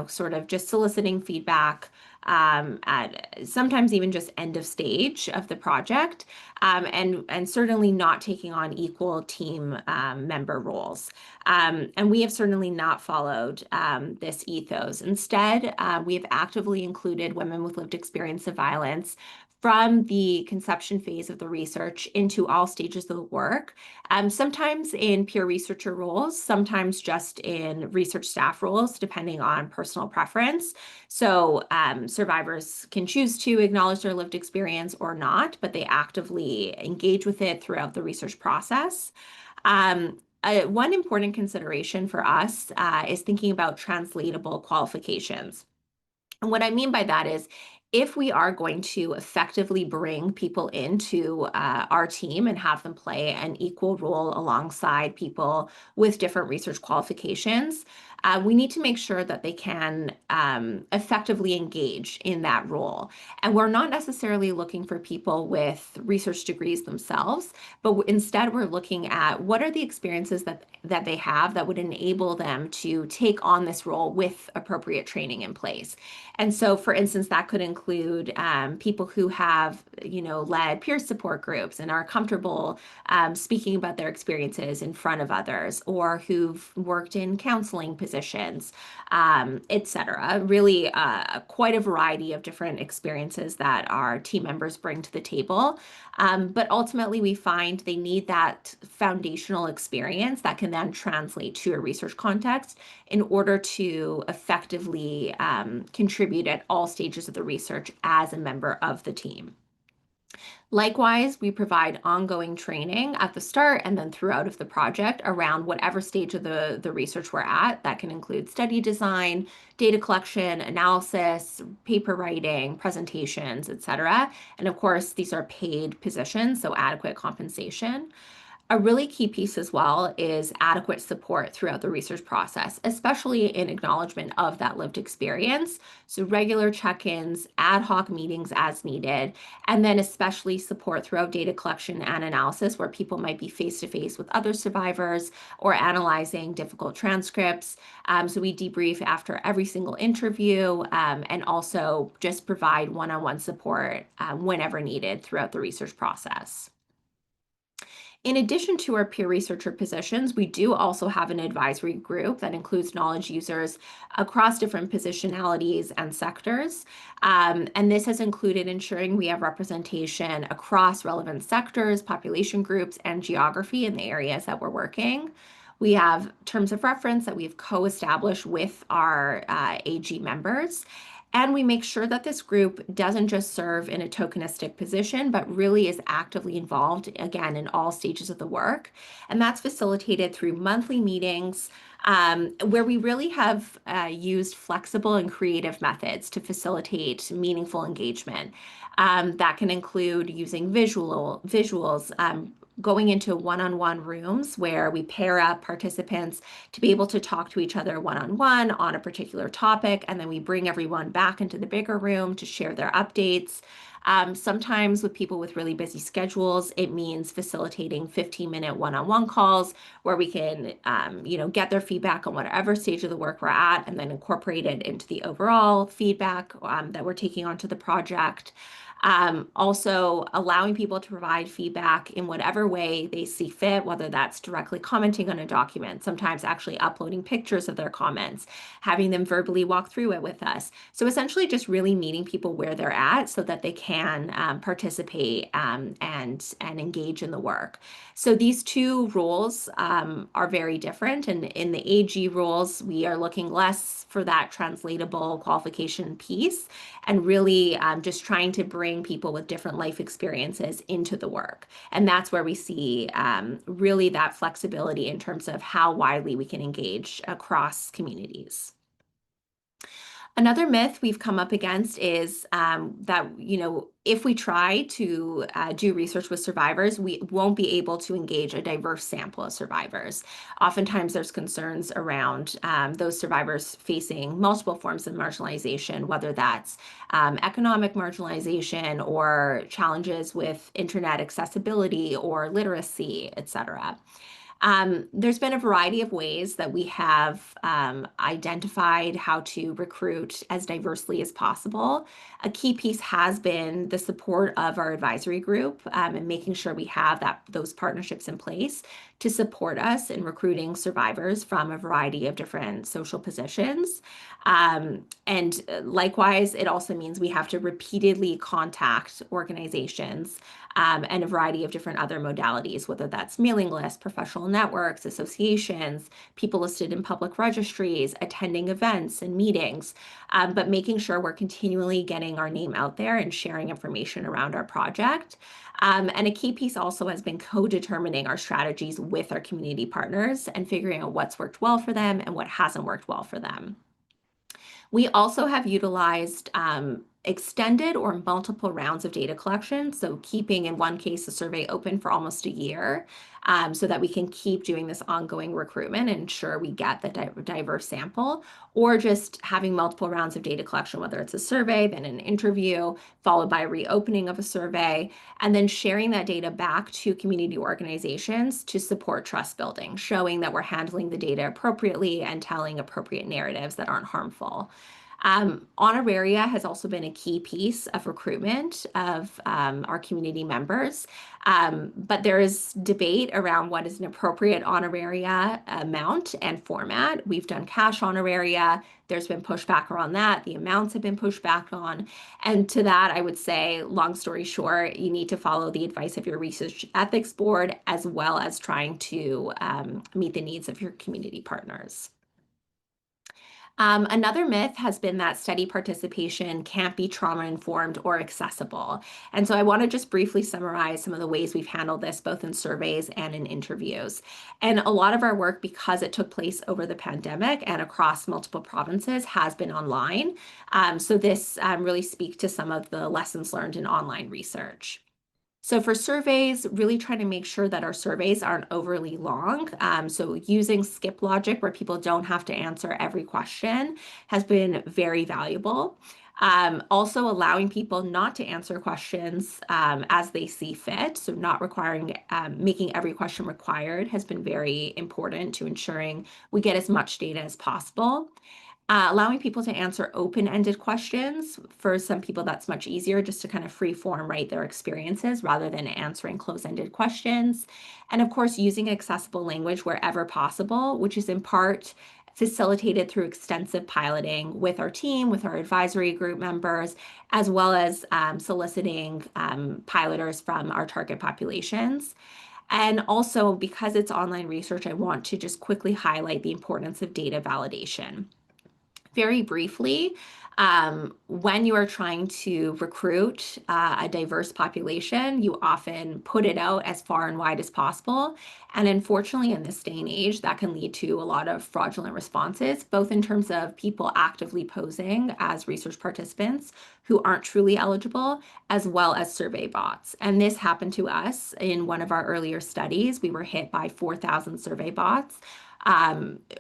sort of just soliciting feedback at sometimes even just end of stage of the project, and certainly not taking on equal team member roles. And we have certainly not followed this ethos. Instead, we have actively included women with lived experience of violence from the conception phase of the research into all stages of the work, sometimes in peer researcher roles, sometimes just in research staff roles, depending on personal preference. So survivors can choose to acknowledge their lived experience or not, but they actively engage with it throughout the research process. One important consideration for us is thinking about translatable qualifications. And what I mean by that is, if we are going to effectively bring people into our team and have them play an equal role alongside people with different research qualifications, we need to make sure that they can effectively engage in that role. And we're not necessarily looking for people with research degrees themselves, but instead we're looking at what are the experiences that they have that would enable them to take on this role with appropriate training in place. And so, for instance, that could include people who have, led peer support groups and are comfortable speaking about their experiences in front of others, or who've worked in counseling positions positions, etc. Really quite a variety of different experiences that our team members bring to the table. But ultimately, we find they need that foundational experience that can then translate to a research context in order to effectively contribute at all stages of the research as a member of the team. Likewise, we provide ongoing training at the start and then throughout of the project around whatever stage of the research we're at. That can include study design, data collection, analysis, paper writing, presentations, etc. And of course, these are paid positions, so adequate compensation. A really key piece as well is adequate support throughout the research process, especially in acknowledgement of that lived experience. So regular check-ins, ad hoc meetings as needed, and then especially support throughout data collection and analysis where people might be face-to-face with other survivors or analyzing difficult transcripts. So we debrief after every single interview and also just provide one-on-one support whenever needed throughout the research process. In addition to our peer researcher positions, we do also have an advisory group that includes knowledge users across different positionalities and sectors. And this has included ensuring we have representation across relevant sectors, population groups, and geography in the areas that we're working. We have terms of reference that we've co-established with our AG members. And we make sure that this group doesn't just serve in a tokenistic position, but really is actively involved, again, in all stages of the work. And that's facilitated through monthly meetings where we really have used flexible and creative methods to facilitate meaningful engagement. That can include using visuals, going into one-on-one rooms where we pair up participants to be able to talk to each other one-on-one on a particular topic, and then we bring everyone back into the bigger room to share their updates. Sometimes with people with really busy schedules, it means facilitating 15-minute one-on-one calls where we can, get their feedback on whatever stage of the work we're at and then incorporate it into the overall feedback that we're taking onto the project. Also allowing people to provide feedback in whatever way they see fit, whether that's directly commenting on a document, sometimes actually uploading pictures of their comments, having them verbally walk through it with us. So essentially just really meeting people where they're at so that they can participate and engage in the work. So these two roles are very different. And in the AG roles, we are looking less for that translatable qualification piece and really just trying to bring people with different life experiences into the work. And that's where we see really that flexibility in terms of how widely we can engage across communities. Another myth we've come up against is that, if we try to do research with survivors, we won't be able to engage a diverse sample of survivors. Oftentimes there's concerns around those survivors facing multiple forms of marginalization, whether that's economic marginalization or challenges with internet accessibility or literacy, et cetera. There's been a variety of ways that we have identified how to recruit as diversely as possible. A key piece has been the support of our advisory group and making sure we have those partnerships in place to support us in recruiting survivors from a variety of different social positions. And likewise, it also means we have to repeatedly contact organizations and a variety of different other modalities, whether that's mailing lists, professional networks, associations, people listed in public registries, attending events and meetings, but making sure we're continually getting our name out there and sharing information around our project. And a key piece also has been co-determining our strategies with our community partners and figuring out what's worked well for them and what hasn't worked well for them. We also have utilized extended or multiple rounds of data collection. So keeping, in one case, the survey open for almost a year so that we can keep doing this ongoing recruitment and ensure we get the diverse sample, or just having multiple rounds of data collection, whether it's a survey, then an interview, followed by a reopening of a survey, and then sharing that data back to community organizations to support trust building, showing that we're handling the data appropriately and telling appropriate narratives that aren't harmful. Honoraria has also been a key piece of recruitment of our community members, but there is debate around what is an appropriate honoraria amount and format. We've done cash honoraria. There's been pushback around that. The amounts have been pushed back on. And to that, I would say, long story short, you need to follow the advice of your research ethics board, as well as trying to meet the needs of your community partners. Another myth has been that study participation can't be trauma-informed or accessible. And so I want to just briefly summarize some of the ways we've handled this, both in surveys and in interviews. And a lot of our work, because it took place over the pandemic and across multiple provinces, has been online. So this really speaks to some of the lessons learned in online research. So for surveys, really trying to make sure that our surveys aren't overly long. So using skip logic where people don't have to answer every question has been very valuable. Also allowing people not to answer questions as they see fit. So not requiring, making every question required has been very important to ensuring we get as much data as possible. Allowing people to answer open-ended questions. For some people, that's much easier just to kind of free form write their experiences rather than answering close-ended questions. And of course, using accessible language wherever possible, which is in part facilitated through extensive piloting with our team, with our advisory group members, as well as soliciting piloters from our target populations. And also, because it's online research, I want to just quickly highlight the importance of data validation. Very briefly, when you are trying to recruit a diverse population, you often put it out as far and wide as possible. And unfortunately, in this day and age, that can lead to a lot of fraudulent responses, both in terms of people actively posing as research participants who aren't truly eligible, as well as survey bots. And this happened to us in one of our earlier studies. We were hit by 4,000 survey bots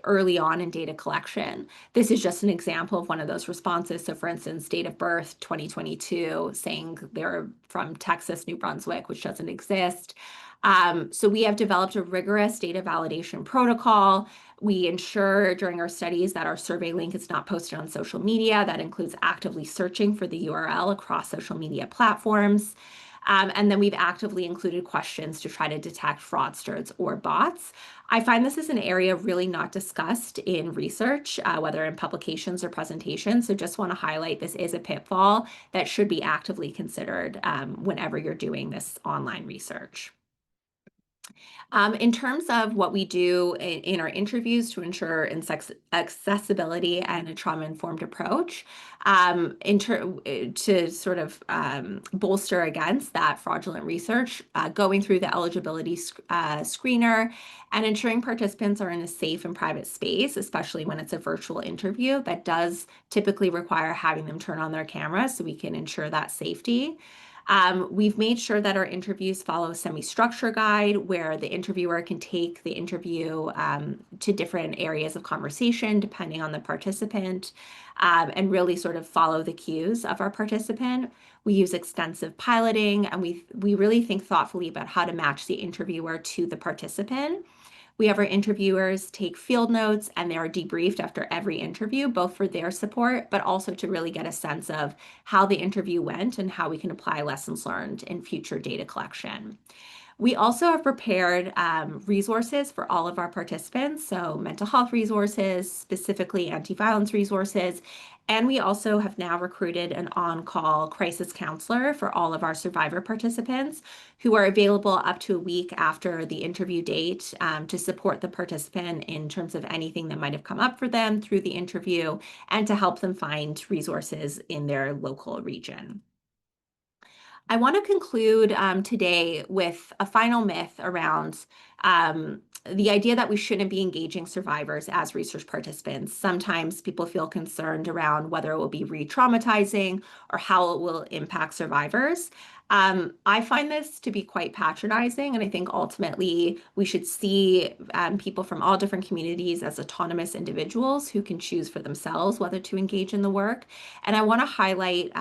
early on in data collection. This is just an example of one of those responses. So for instance, date of birth 2022, saying they're from Texas, New Brunswick, which doesn't exist. So we have developed a rigorous data validation protocol. We ensure during our studies that our survey link is not posted on social media. That includes actively searching for the URL across social media platforms. And then we've actively included questions to try to detect fraudsters or bots. I find this is an area really not discussed in research, whether in publications or presentations. So just want to highlight this is a pitfall that should be actively considered whenever you're doing this online research. In terms of what we do in our interviews to ensure accessibility and a trauma-informed approach, to sort of bolster against that fraudulent research, going through the eligibility screener and ensuring participants are in a safe and private space, especially when it's a virtual interview. That does typically require having them turn on their camera so we can ensure that safety. We've made sure that our interviews follow a semi-structure guide where the interviewer can take the interview to different areas of conversation depending on the participant, and really sort of follow the cues of our participant. We use extensive piloting, and we really think thoughtfully about how to match the interviewer to the participant. We have our interviewers take field notes, and they are debriefed after every interview, both for their support, but also to really get a sense of how the interview went and how we can apply lessons learned in future data collection. We also have prepared resources for all of our participants, so mental health resources, specifically anti-violence resources, and we also have now recruited an on-call crisis counselor for all of our survivor participants who are available up to a week after the interview date to support the participant in terms of anything that might have come up for them through the interview and to help them find resources in their local region. I want to conclude today with a final myth around the idea that we shouldn't be engaging survivors as research participants. Sometimes people feel concerned around whether it will be re-traumatizing or how it will impact survivors. I find this to be quite patronizing, and I think ultimately we should see people from all different communities as autonomous individuals who can choose for themselves whether to engage in the work. And I want to highlight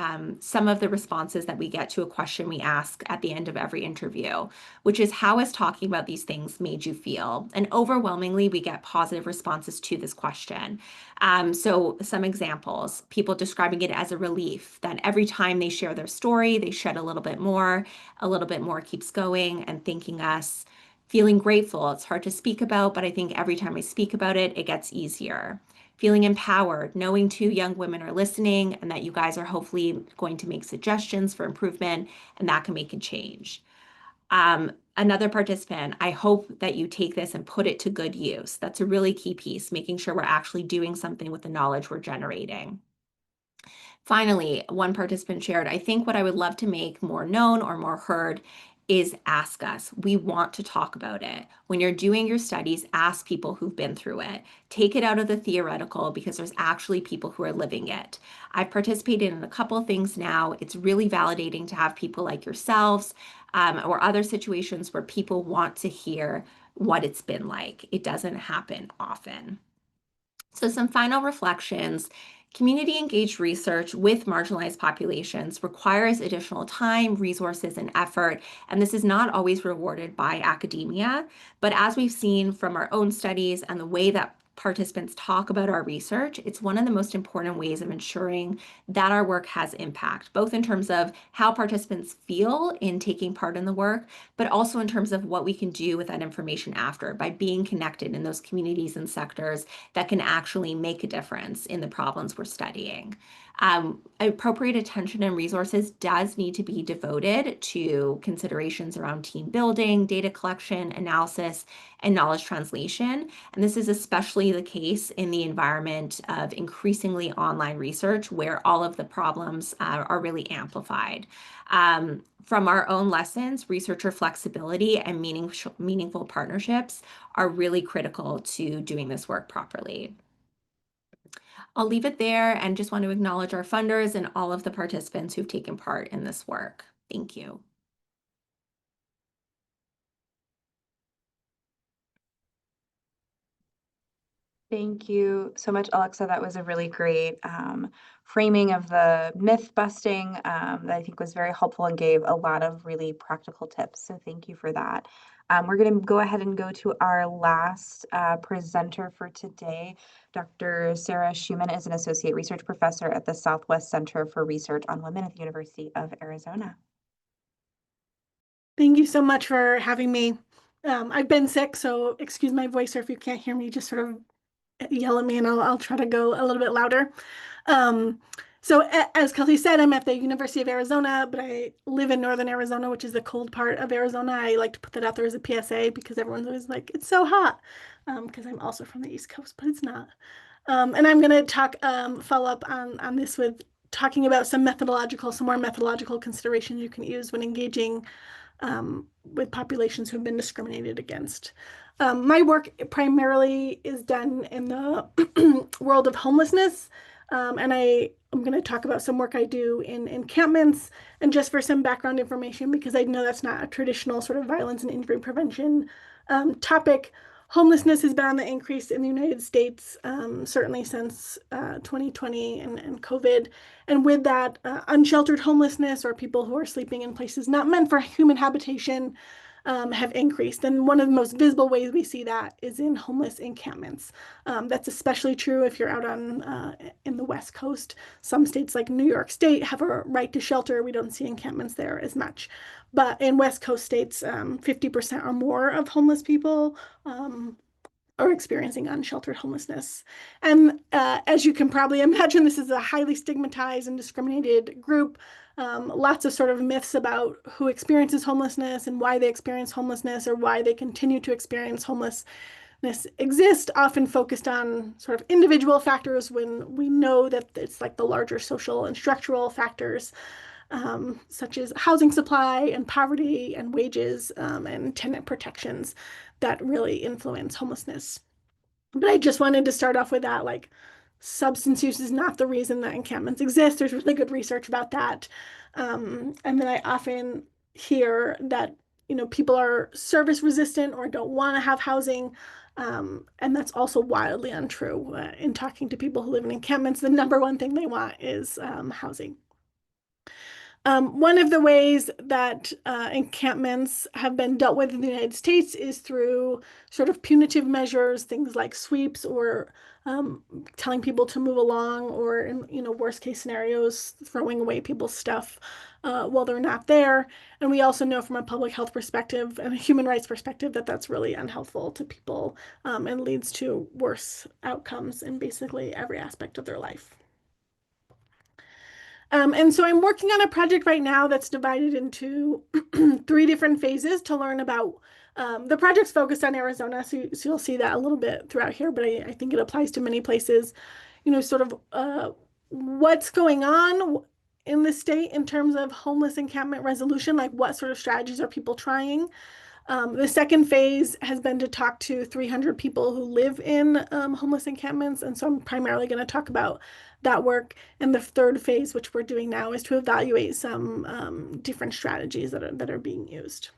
some of the responses that we get to a question we ask at the end of every interview, which is, how has talking about these things made you feel? And overwhelmingly, we get positive responses to this question. So some examples, people describing it as a relief that every time they share their story, they shed a little bit more keeps going, and thanking us, feeling grateful. It's hard to speak about, but I think every time I speak about it, it gets easier. Feeling empowered, knowing 2 young women are listening and that you guys are hopefully going to make suggestions for improvement, and that can make a change. Another participant, I hope that you take this and put it to good use. That's a really key piece, making sure we're actually doing something with the knowledge we're generating. Finally, one participant shared, I think what I would love to make more known or more heard is ask us. We want to talk about it. When you're doing your studies, ask people who've been through it. Take it out of the theoretical, because there's actually people who are living it. I've participated in a couple of things now. It's really validating to have people like yourselves or other situations where people want to hear what it's been like. It doesn't happen often. So some final reflections. Community engaged research with marginalized populations requires additional time, resources, and effort, and this is not always rewarded by academia. But as we've seen from our own studies and the way that participants talk about our research, it's one of the most important ways of ensuring that our work has impact, both in terms of how participants feel in taking part in the work, but also in terms of what we can do with that information after, by being connected in those communities and sectors that can actually make a difference in the problems we're studying. Appropriate attention and resources does need to be devoted to considerations around team building, data collection, analysis, and knowledge translation. And this is especially the case in the environment of increasingly online research, where all of the problems are really amplified. From our own lessons, researcher flexibility and meaningful partnerships are really critical to doing this work properly. I'll leave it there and just want to acknowledge our funders and all of the participants who've taken part in this work. Thank you. Thank you so much, Alexa. That was a really great framing of the myth busting that I think was very helpful and gave a lot of really practical tips. So thank you for that. We're going to go ahead and go to our last presenter for today. Dr. Sara Shuman is an associate research professor at the Southwest Center for Research on Women at the University of Arizona. Thank you so much for having me. I've been sick, so excuse my voice, or if you can't hear me, just sort of yell at me and I'll try to go a little bit louder. So as Kelsey said, I'm at the University of Arizona, but I live in Northern Arizona, which is the cold part of Arizona. I like to put that out there as a PSA because everyone's always like, it's so hot, because I'm also from the East Coast, but it's not. And I'm going to follow up on this with talking about some more methodological considerations you can use when engaging with populations who have been discriminated against. My work primarily is done in the world of homelessness, and I'm going to talk about some work I do in encampments. And just for some background information, because I know that's not a traditional sort of violence and injury prevention topic, homelessness has been on the increase in the United States, certainly since 2020 and COVID. And with that, unsheltered homelessness, or people who are sleeping in places not meant for human habitation, have increased. And one of the most visible ways we see that is in homeless encampments. That's especially true if you're out in the West Coast. Some states like New York State have a right to shelter. We don't see encampments there as much. But in West Coast states, 50% or more of homeless people are experiencing unsheltered homelessness. And as you can probably imagine, this is a highly stigmatized and discriminated group. Lots of sort of myths about who experiences homelessness and why they experience homelessness, or why they continue to experience homelessness exist, often focused on sort of individual factors, when we know that it's like the larger social and structural factors, such as housing supply and poverty and wages and tenant protections, that really influence homelessness. But I just wanted to start off with that, like, substance use is not the reason that encampments exist. There's really good research about that. And then I often hear that, you know, people are service resistant or don't want to have housing. And that's also wildly untrue. In talking to people who live in encampments, the number one thing they want is housing. One of the ways that encampments have been dealt with in the United States is through sort of punitive measures, things like sweeps or telling people to move along, or in, you know, worst case scenarios, throwing away people's stuff while they're not there. And we also know from a public health perspective and a human rights perspective that that's really unhelpful to people and leads to worse outcomes in basically every aspect of their life. And so I'm working on a project right now that's divided into 3 different phases to learn about. The project's focused on Arizona, so you'll see that a little bit throughout here, but I think it applies to many places. You know, sort of what's going on in the state in terms of homeless encampment resolution, like what sort of strategies are people trying? The second phase has been to talk to 300 people who live in homeless encampments, and so I'm primarily going to talk about that work. And the third phase, which we're doing now, is to evaluate some different strategies that are being used.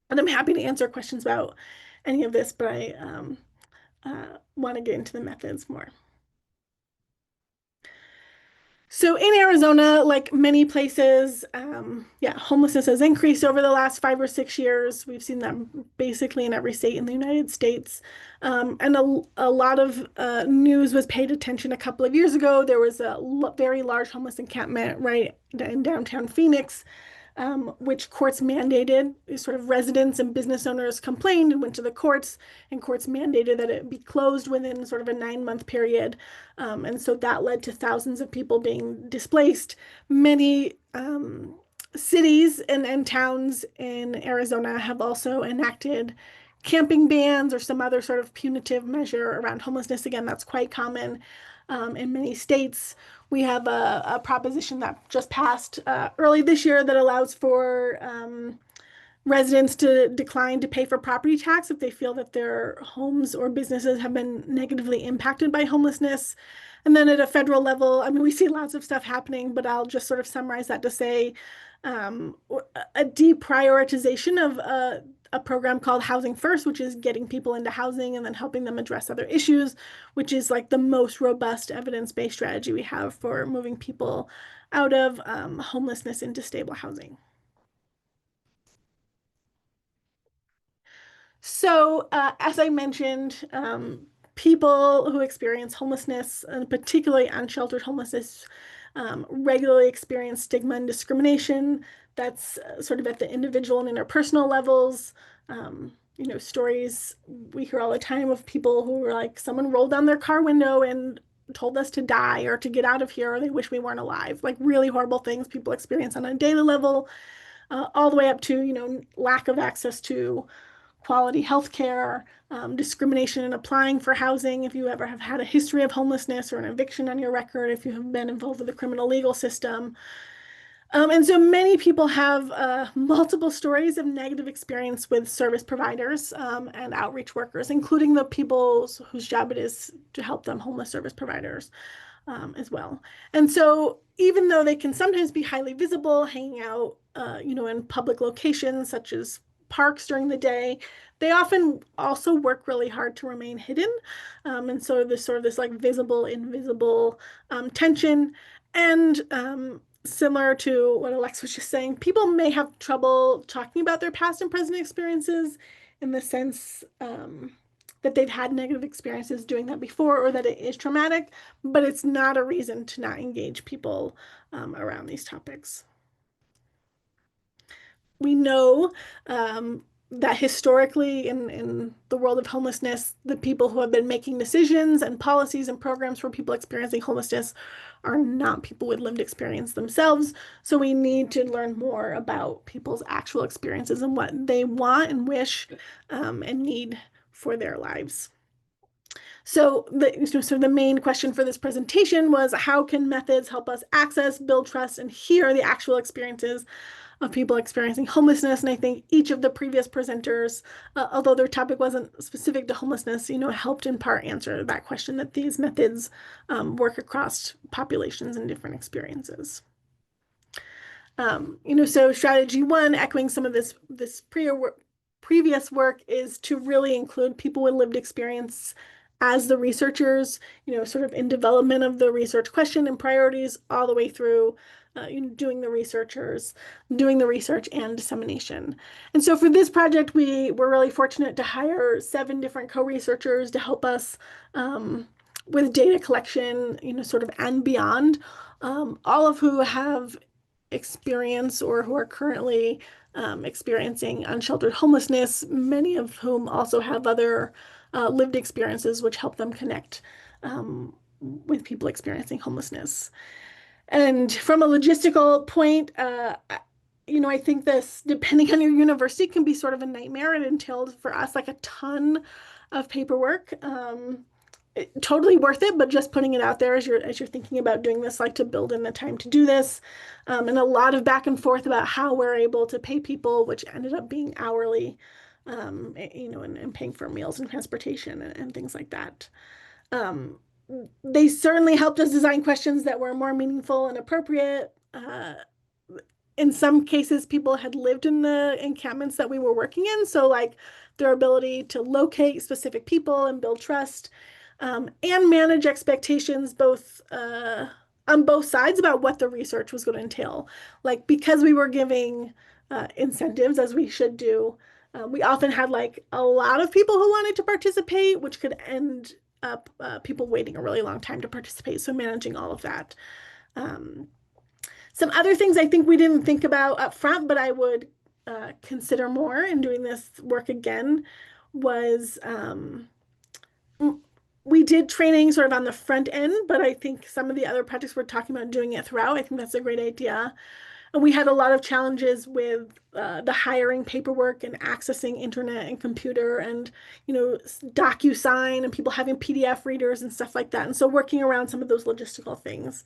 And I'm happy to answer questions about any of this, but I want to get into the methods more. So in Arizona, like many places, homelessness has increased over the last 5 or 6 years. We've seen that basically in every state in the United States. And a lot of news was paid attention a couple of years ago. There was a very large homeless encampment right in downtown Phoenix, which courts mandated. Sort of residents and business owners complained and went to the courts, and courts mandated that it be closed within sort of a 9-month period. And so that led to thousands of people being displaced. Many cities and towns in Arizona have also enacted camping bans or some other sort of punitive measure around homelessness. Again, that's quite common in many states. We have a proposition that just passed early this year that allows for residents to decline to pay for property tax if they feel that their homes or businesses have been negatively impacted by homelessness. And then at a federal level, I mean, we see lots of stuff happening, but I'll just sort of summarize that to say a deprioritization of a program called Housing First, which is getting people into housing and then helping them address other issues, which is like the most robust evidence-based strategy we have for moving people out of homelessness into stable housing. So as I mentioned, people who experience homelessness, and particularly unsheltered homelessness, regularly experience stigma and discrimination. That's sort of at the individual and interpersonal levels. You know, stories we hear all the time of people who were like, someone rolled down their car window and told us to die or to get out of here, or they wish we weren't alive. Like really horrible things people experience on a daily level, all the way up to, you know, lack of access to quality health care, discrimination in applying for housing, if you ever have had a history of homelessness or an eviction on your record, if you have been involved with the criminal legal system. And so many people have multiple stories of negative experience with service providers and outreach workers, including the people whose job it is to help them, homeless service providers as well. And so even though they can sometimes be highly visible, hanging out, you know, in public locations such as parks during the day, they often also work really hard to remain hidden. And so there's sort of this like visible, invisible tension. And similar to what Alex was just saying, people may have trouble talking about their past and present experiences in the sense that they've had negative experiences doing that before, or that it is traumatic, but it's not a reason to not engage people around these topics. We know that historically in the world of homelessness, the people who have been making decisions and policies and programs for people experiencing homelessness are not people with lived experience themselves. So we need to learn more about people's actual experiences and what they want and wish and need for their lives. So the main question for this presentation was, how can methods help us access, build trust, and hear the actual experiences of people experiencing homelessness. And I think each of the previous presenters, although their topic wasn't specific to homelessness, helped in part answer that question, that these methods work across populations and different experiences. So strategy one, echoing some of this previous work, is to really include people with lived experience as the researchers, sort of in development of the research question and priorities all the way through doing the research and dissemination. And so for this project, we were really fortunate to hire 7 different co-researchers to help us with data collection, sort of and beyond, all of who have experience or who are currently experiencing unsheltered homelessness, many of whom also have other lived experiences which help them connect with people experiencing homelessness. And from a logistical point, I think this, depending on your university, can be sort of a nightmare. It entailed for us like a ton of paperwork. Totally worth it, but just putting it out there as you're thinking about doing this, like to build in the time to do this, and a lot of back and forth about how we're able to pay people, which ended up being hourly, and paying for meals and transportation and things like that. They certainly helped us design questions that were more meaningful and appropriate. In some cases, people had lived in the encampments that we were working in, so like their ability to locate specific people and build trust, and manage expectations both on both sides about what the research was going to entail. Like, because we were giving incentives, as we should do, we often had like a lot of people who wanted to participate, which could end up people waiting a really long time to participate. So managing all of that. Some other things I think we didn't think about up front, but I would consider more in doing this work again, was we did training sort of on the front end, but I think some of the other projects we're talking about doing it throughout. I think that's a great idea. And we had a lot of challenges with the hiring paperwork and accessing internet and computer and, DocuSign and people having PDF readers and stuff like that. And so working around some of those logistical things.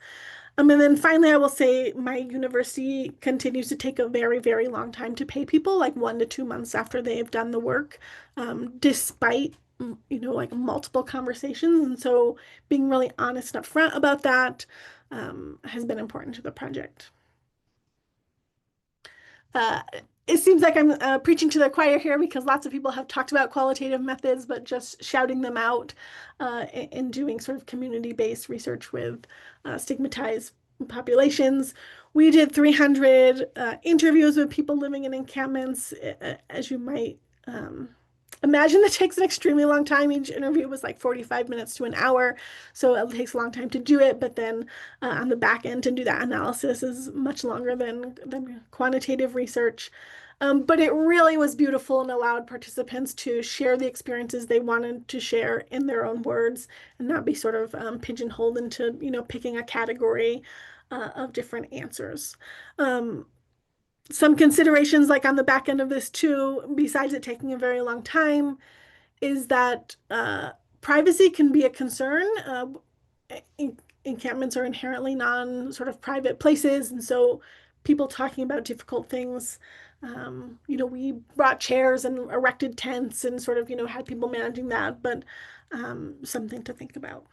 And then finally, I will say my university continues to take a very, very long time to pay people, like 1 to 2 months after they've done the work, despite like multiple conversations. And so being really honest and upfront about that has been important to the project. It seems like I'm preaching to the choir here, because lots of people have talked about qualitative methods, but just shouting them out in doing sort of community-based research with stigmatized populations. We did 300 interviews with people living in encampments. As you might imagine, that takes an extremely long time. Each interview was like 45 minutes to an hour, so it takes a long time to do it. But then on the back end, to do that analysis is much longer than quantitative research. But it really was beautiful and allowed participants to share the experiences they wanted to share in their own words, and not be sort of pigeonholed into picking a category of different answers. Some considerations, like on the back end of this too, besides it taking a very long time, is that privacy can be a concern. Encampments are inherently sort of private places, and so people talking about difficult things. We brought chairs and erected tents and sort of had people managing that, but something to think about.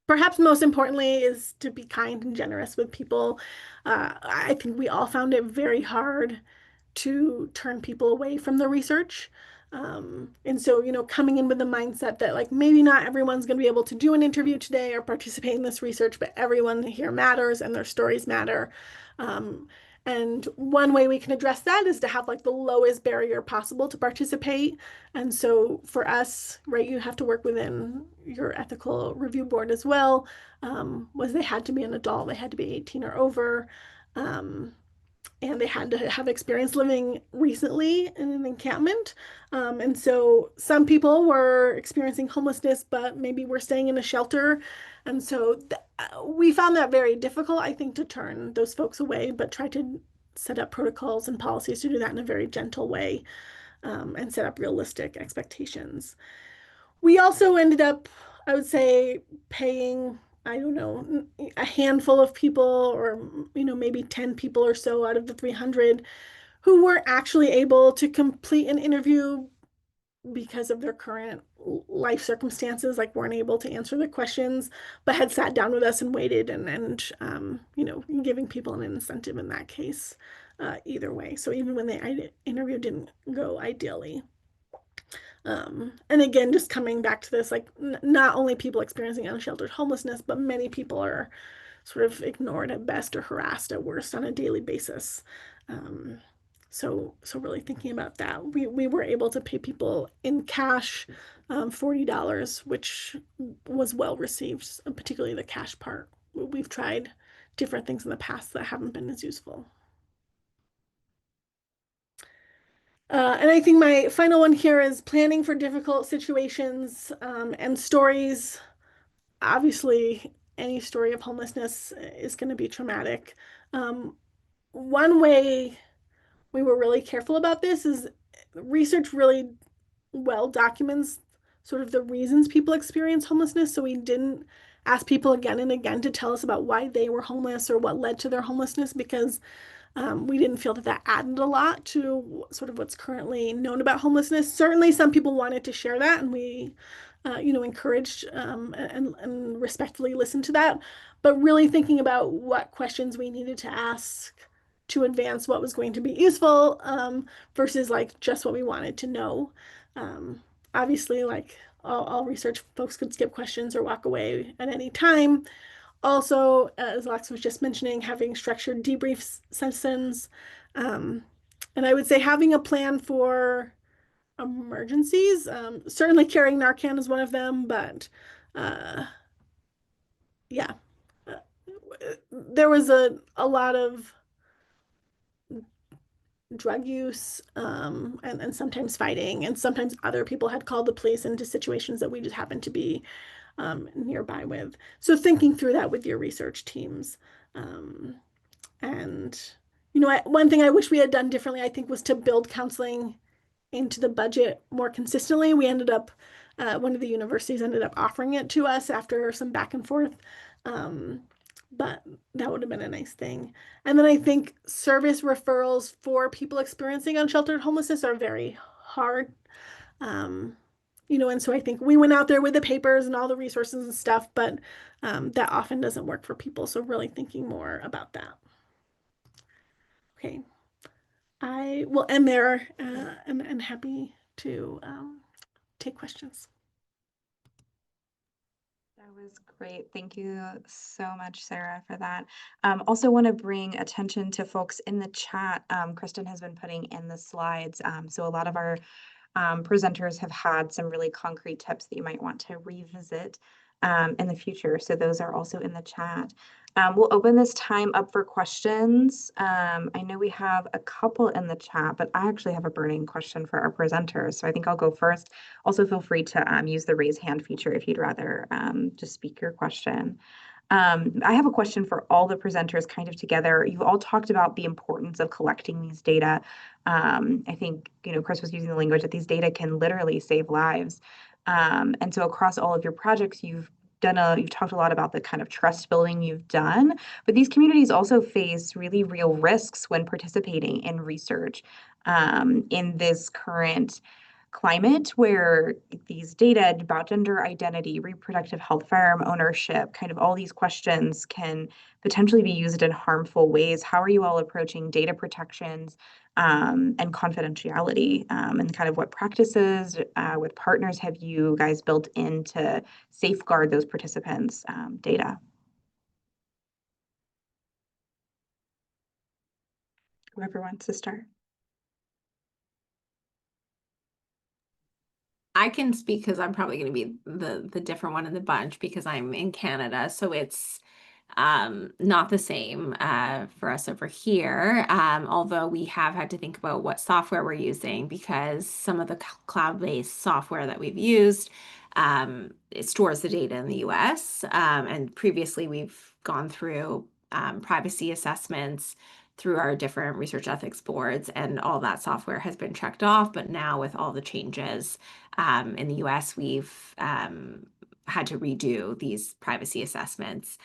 Perhaps most importantly is to be kind and generous with people. I think we all found it very hard to turn people away from the research. And so, coming in with the mindset that like maybe not everyone's going to be able to do an interview today or participate in this research, but everyone here matters and their stories matter. And one way we can address that is to have like the lowest barrier possible to participate. And so for us, right, you have to work within your ethical review board as well. Was they had to be an adult, they had to be 18 or over. And they had to have experience living recently in an encampment. And so some people were experiencing homelessness, but maybe were staying in a shelter. And so we found that very difficult, I think, to turn those folks away, but try to set up protocols and policies to do that in a very gentle way, and set up realistic expectations. We also ended up, I would say, paying I don't know, a handful of people, or maybe 10 people or so out of the 300 who weren't actually able to complete an interview because of their current life circumstances, like weren't able to answer the questions, but had sat down with us and waited, and giving people an incentive in that case, either way. So even when the interview didn't go ideally. And again, just coming back to this, like not only people experiencing unsheltered homelessness, but many people are sort of ignored at best or harassed at worst on a daily basis. So really thinking about that, we were able to pay people in cash, $40, which was well received, particularly the cash part. We've tried different things in the past that haven't been as useful. And I think my final one here is planning for difficult situations, and stories. Obviously, any story of homelessness is going to be traumatic. One way we were really careful about this is research really well documents sort of the reasons people experience homelessness. So we didn't ask people again and again to tell us about why they were homeless or what led to their homelessness, because we didn't feel that that added a lot to sort of what's currently known about homelessness. Certainly, some people wanted to share that, and we, encouraged and respectfully listened to that. But really thinking about what questions we needed to ask to advance what was going to be useful, versus like just what we wanted to know. Obviously, like all research folks could skip questions or walk away at any time. Also, as Alex was just mentioning, having structured debrief sessions. And I would say having a plan for emergencies. Certainly carrying Narcan is one of them, but yeah, there was a lot of drug use, and sometimes fighting, and sometimes other people had called the police into situations that we just happened to be nearby with. So thinking through that with your research teams. And one thing I wish we had done differently, I think, was to build counseling into the budget more consistently. We ended up, one of the universities ended up offering it to us after some back and forth. But that would have been a nice thing. And then I think service referrals for people experiencing unsheltered homelessness are very hard. And so I think we went out there with the papers and all the resources and stuff, but that often doesn't work for people. So really thinking more about that. Okay, I will end there, and happy to take questions. That was great. Thank you so much, Sarah, for that. Also want to bring attention to folks in the chat. Kristian has been putting in the slides. So a lot of our presenters have had some really concrete tips that you might want to revisit in the future. So those are also in the chat. We'll open this time up for questions. I know we have a couple in the chat, but I actually have a burning question for our presenters. So I think I'll go first. Also feel free to use the raise hand feature if you'd rather just speak your question. I have a question for all the presenters kind of together. You've all talked about the importance of collecting these data. I think, Chris was using the language that these data can literally save lives. And so across all of your projects, you've talked a lot about the kind of trust building you've done, but these communities also face really real risks when participating in research in this current climate where these data about gender identity, reproductive health, firearm ownership, kind of all these questions can potentially be used in harmful ways. How are you all approaching data protections and confidentiality, and kind of what practices with partners have you guys built in to safeguard those participants' data? Whoever wants to start. I can speak because I'm probably going to be the different one in the bunch because I'm in Canada. So it's not the same for us over here, although we have had to think about what software we're using because some of the cloud-based software that we've used, it stores the data in the US. And previously we've gone through privacy assessments through our different research ethics boards, and all that software has been checked off. But now with all the changes in the US, we've had to redo these privacy assessments.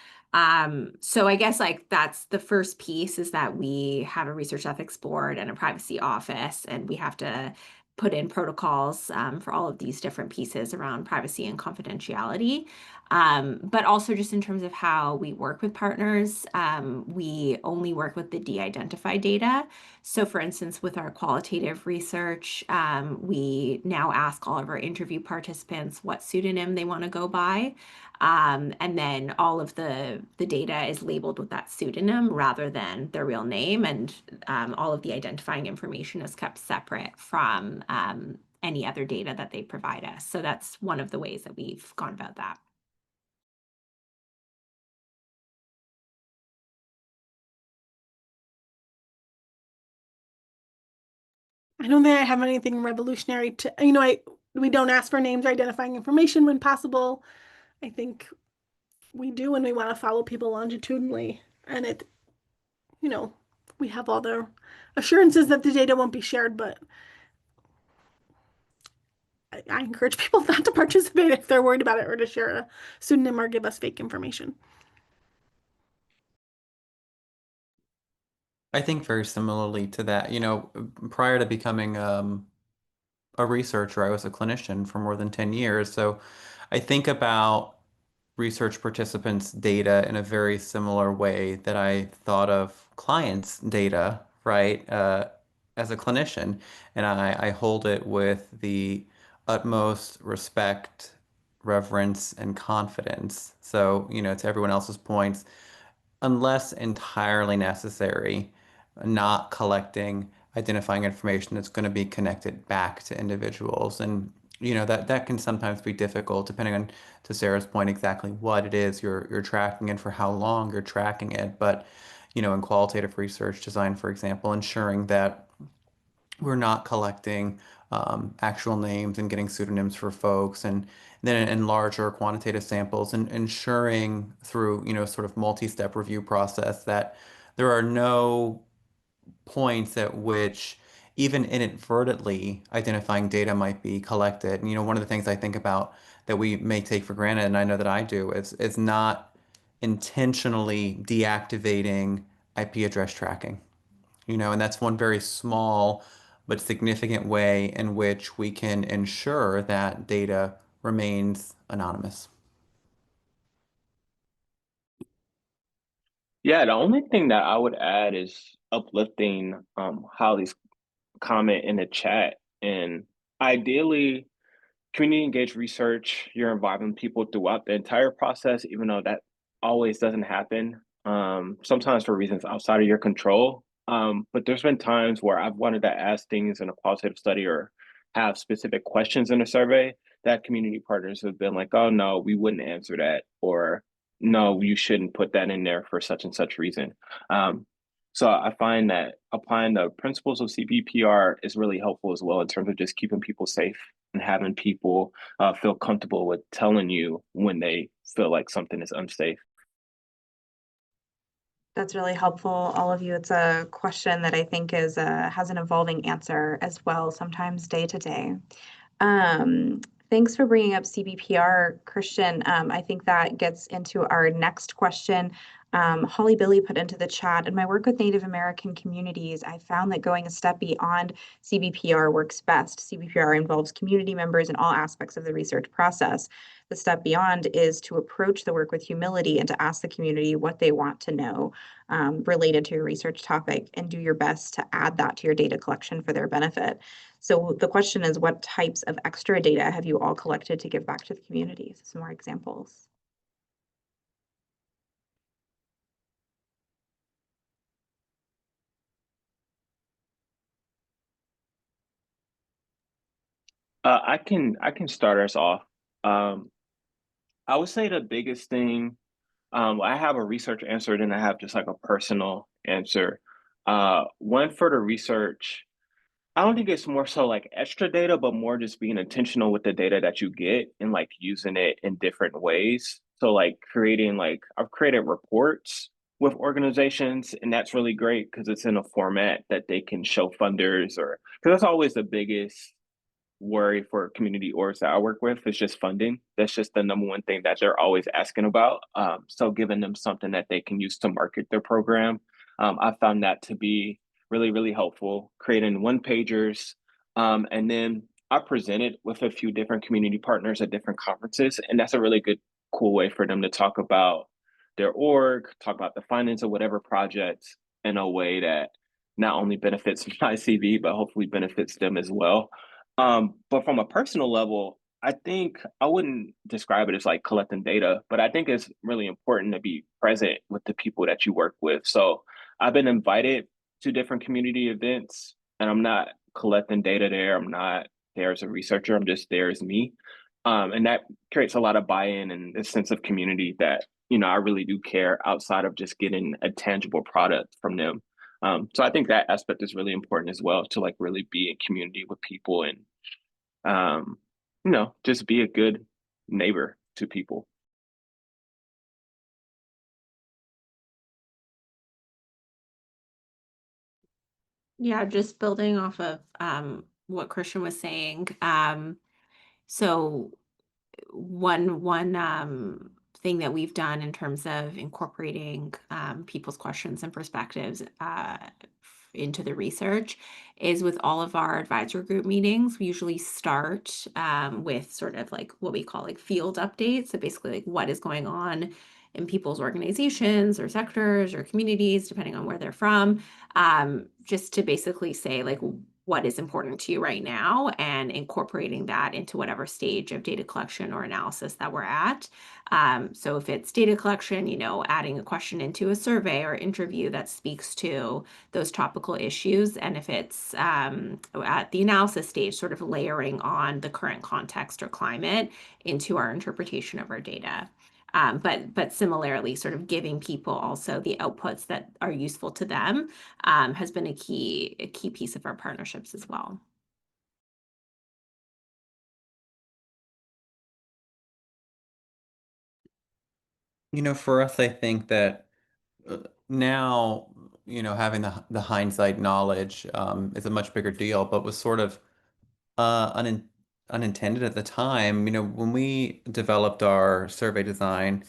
So I guess like that's the first piece, is that we have a research ethics board and a privacy office, and we have to put in protocols for all of these different pieces around privacy and confidentiality. But also just in terms of how we work with partners, we only work with the de-identified data. So for instance, with our qualitative research, we now ask all of our interview participants what pseudonym they want to go by. And then all of the data is labeled with that pseudonym rather than their real name. And all of the identifying information is kept separate from any other data that they provide us. So that's one of the ways that we've gone about that. I don't think I have anything revolutionary to, we don't ask for names or identifying information when possible. I think we do when we want to follow people longitudinally. And we have all the assurances that the data won't be shared, but I encourage people not to participate if they're worried about it, or to share a pseudonym or give us fake information. I think very similarly to that, prior to becoming a researcher, I was a clinician for more than 10 years. So I think about research participants' data in a very similar way that I thought of clients' data, right? As a clinician. And I hold it with the utmost respect, reverence, and confidence. So, to everyone else's points, unless entirely necessary, not collecting, identifying information that's going to be connected back to individuals. And that can sometimes be difficult depending on, to Sarah's point, exactly what it is you're tracking and for how long you're tracking it. But in qualitative research design, for example, ensuring that we're not collecting actual names and getting pseudonyms for folks, and then in larger quantitative samples, and ensuring through sort of multi-step review process that there are no points at which even inadvertently identifying data might be collected. And, one of the things I think about that we may take for granted, and I know that I do, is not intentionally deactivating IP address tracking. And that's one very small but significant way in which we can ensure that data remains anonymous. Yeah, the only thing that I would add is uplifting Holly's comment in the chat. And ideally, community engaged research, you're involving people throughout the entire process, even though that always doesn't happen, sometimes for reasons outside of your control. But there's been times where I've wanted to ask things in a qualitative study or have specific questions in a survey that community partners have been like, oh, no, we wouldn't answer that, or no, you shouldn't put that in there for such and such reason. So I find that applying the principles of CVPR is really helpful as well in terms of just keeping people safe and having people feel comfortable with telling you when they feel like something is unsafe. That's really helpful, all of you. It's a question that I think has an evolving answer as well, sometimes day to day. Thanks for bringing up CVPR, Kristian. I think that gets into our next question. Holly Billy put into the chat, in my work with Native American communities, I found that going a step beyond CVPR works best. CVPR involves community members in all aspects of the research process. The step beyond is to approach the work with humility and to ask the community what they want to know related to your research topic, and do your best to add that to your data collection for their benefit. So the question is, what types of extra data have you all collected to give back to the community? Some more examples. I can start us off. I would say the biggest thing, I have a research answer, then I have just like a personal answer. One for the research, I don't think it's more so like extra data, but more just being intentional with the data that you get and like using it in different ways. So like I've created reports with organizations, and that's really great because it's in a format that they can show funders, or because that's always the biggest worry for community orgs that I work with is just funding. That's just the number one thing that they're always asking about. So giving them something that they can use to market their program, I found that to be really, really helpful, creating one pagers. And then I presented with a few different community partners at different conferences, and that's a really good, cool way for them to talk about their org, talk about the findings of whatever project in a way that not only benefits my CV, but hopefully benefits them as well. But from a personal level, I think I wouldn't describe it as like collecting data, but I think it's really important to be present with the people that you work with. So I've been invited to different community events, and I'm not collecting data there. I'm not there as a researcher. I'm just there as me. And that creates a lot of buy-in and a sense of community that, I really do care outside of just getting a tangible product from them. So I think that aspect is really important as well, to like really be in community with people and, just be a good neighbor to people. Yeah, just building off of what Kristian was saying. So one thing that we've done in terms of incorporating people's questions and perspectives into the research is with all of our advisory group meetings, we usually start with sort of like what we call like field updates. So basically like what is going on in people's organizations or sectors or communities, depending on where they're from, just to basically say like what is important to you right now and incorporating that into whatever stage of data collection or analysis that we're at. So if it's data collection, adding a question into a survey or interview that speaks to those topical issues. And if it's at the analysis stage, sort of layering on the current context or climate into our interpretation of our data. But similarly, sort of giving people also the outputs that are useful to them has been a key piece of our partnerships as well. For us, I think that now, having the hindsight knowledge is a much bigger deal, but was sort of unintended at the time. When we developed our survey design,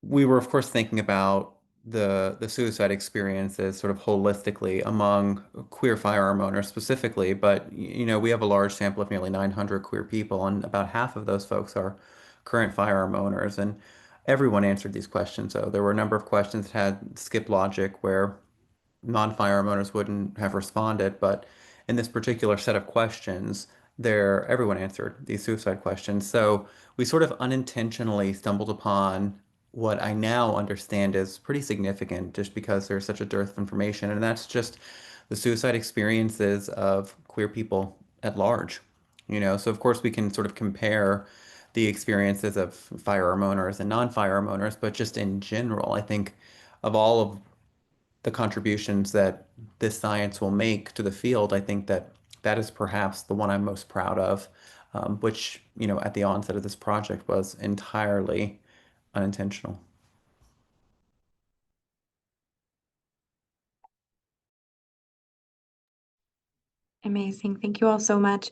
we were, of course, thinking about the suicide experiences sort of holistically among queer firearm owners specifically, but we have a large sample of nearly 900 queer people, and about half of those folks are current firearm owners, and everyone answered these questions. So there were a number of questions that had skip logic where non-firearm owners wouldn't have responded, but in this particular set of questions, everyone answered these suicide questions. So we sort of unintentionally stumbled upon what I now understand is pretty significant just because there's such a dearth of information, and that's just the suicide experiences of queer people at large. So of course we can sort of compare the experiences of firearm owners and non-firearm owners, but just in general, I think of all of the contributions that this science will make to the field, I think that that is perhaps the one I'm most proud of, which, at the onset of this project was entirely unintentional. Amazing. Thank you all so much.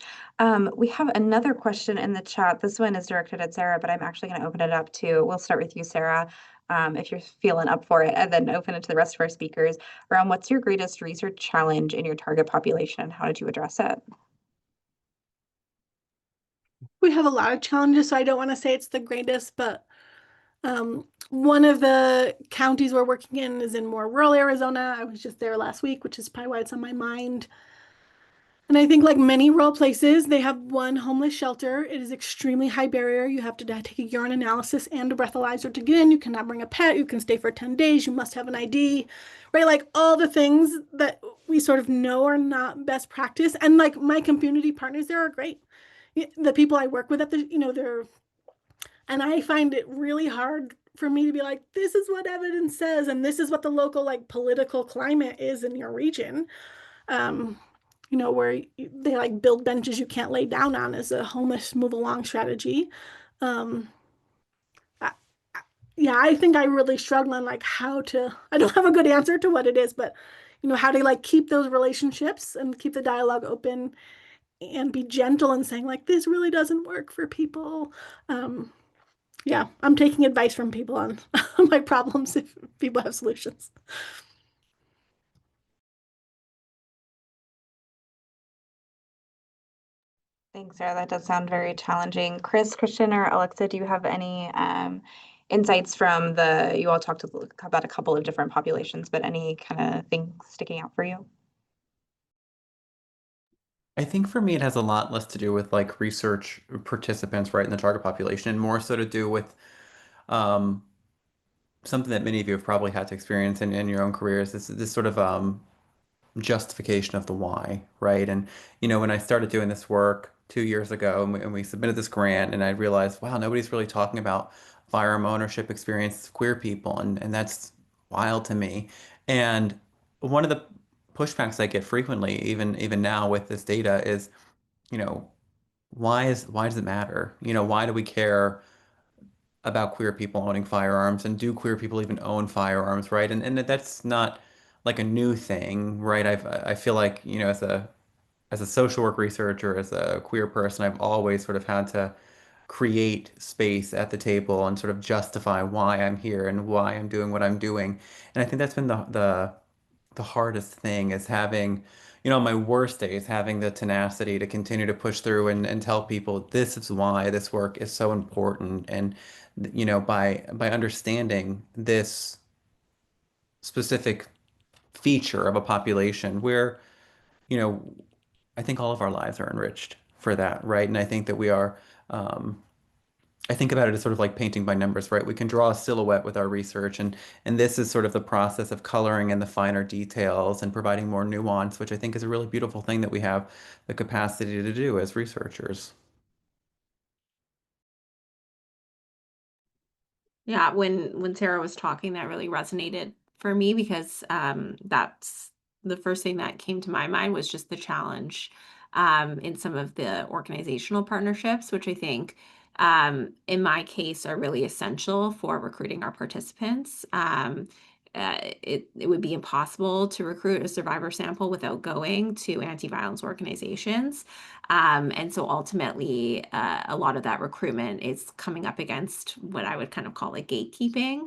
We have another question in the chat. This one is directed at Sara, but I'm actually going to open it up to, we'll start with you, Sara, if you're feeling up for it, and then open it to the rest of our speakers around what's your greatest research challenge in your target population and how did you address it? We have a lot of challenges, so I don't want to say it's the greatest, but one of the counties we're working in is in more rural Arizona. I was just there last week, which is probably why it's on my mind. And I think like many rural places, they have one homeless shelter. It is extremely high barrier. You have to take a urine analysis and a breathalyzer to get in. You cannot bring a pet. You can stay for 10 days. You must have an ID, right? Like all the things that we sort of know are not best practice. And like my community partners there are great. The people I work with at the, they're, and I find it really hard for me to be like, this is what evidence says, and this is what the local like political climate is in your region. Where they like build benches you can't lay down on as a homeless move along strategy. Yeah, I think I really struggle on like how to, I don't have a good answer to what it is, but how to like keep those relationships and keep the dialogue open and be gentle and saying like, this really doesn't work for people. Yeah, I'm taking advice from people on my problems if people have solutions. Thanks, Sarah. That does sound very challenging. Kristian, or Alexa, do you have any insights from you all talked about a couple of different populations, but any kind of things sticking out for you? I think for me, it has a lot less to do with like research participants, right, in the target population, and more so to do with um, something that many of you have probably had to experience in your own careers. This sort of justification of the why, right? And when I started doing this work 2 years ago, and we submitted this grant, and I realized, wow, nobody's really talking about firearm ownership experience of queer people, and that's wild to me. And one of the pushbacks I get frequently, even now with this data, is, you know, why does it matter? Why do we care about queer people owning firearms, and do queer people even own firearms, right? And that's not like a new thing, right? I feel like, as a social work researcher, as a queer person, I've always sort of had to create space at the table and sort of justify why I'm here and why I'm doing what I'm doing. And I think that's been the hardest thing, is having, on my worst days, having the tenacity to continue to push through and tell people this is why this work is so important. And, by understanding this specific feature of a population where, you know, I think all of our lives are enriched for that, right? And I think that we are, I think about it as sort of like painting by numbers, right? We can draw a silhouette with our research, and this is sort of the process of coloring in the finer details and providing more nuance, which I think is a really beautiful thing that we have the capacity to do as researchers. Yeah, when Sarah was talking, that really resonated for me because that's the first thing that came to my mind was just the challenge in some of the organizational partnerships, which I think in my case are really essential for recruiting our participants. It would be impossible to recruit a survivor sample without going to anti-violence organizations. And so ultimately, a lot of that recruitment is coming up against what I would kind of call like gatekeeping,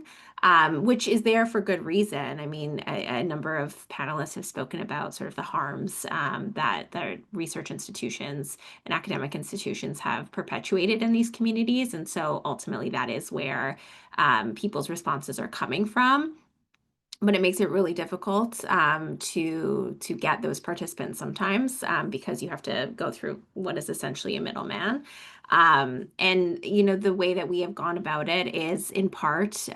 which is there for good reason. I mean, a number of panelists have spoken about sort of the harms that the research institutions and academic institutions have perpetuated in these communities. And so ultimately, that is where people's responses are coming from. But it makes it really difficult to get those participants sometimes because you have to go through what is essentially a middleman. And the way that we have gone about it is in part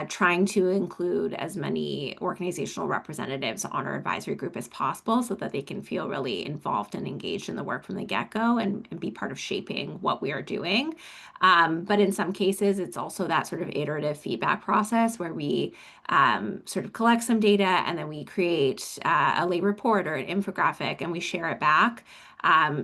trying to include as many organizational representatives on our advisory group as possible so that they can feel really involved and engaged in the work from the get-go and be part of shaping what we are doing. But in some cases, it's also that sort of iterative feedback process where we sort of collect some data and then we create a lay report or an infographic and we share it back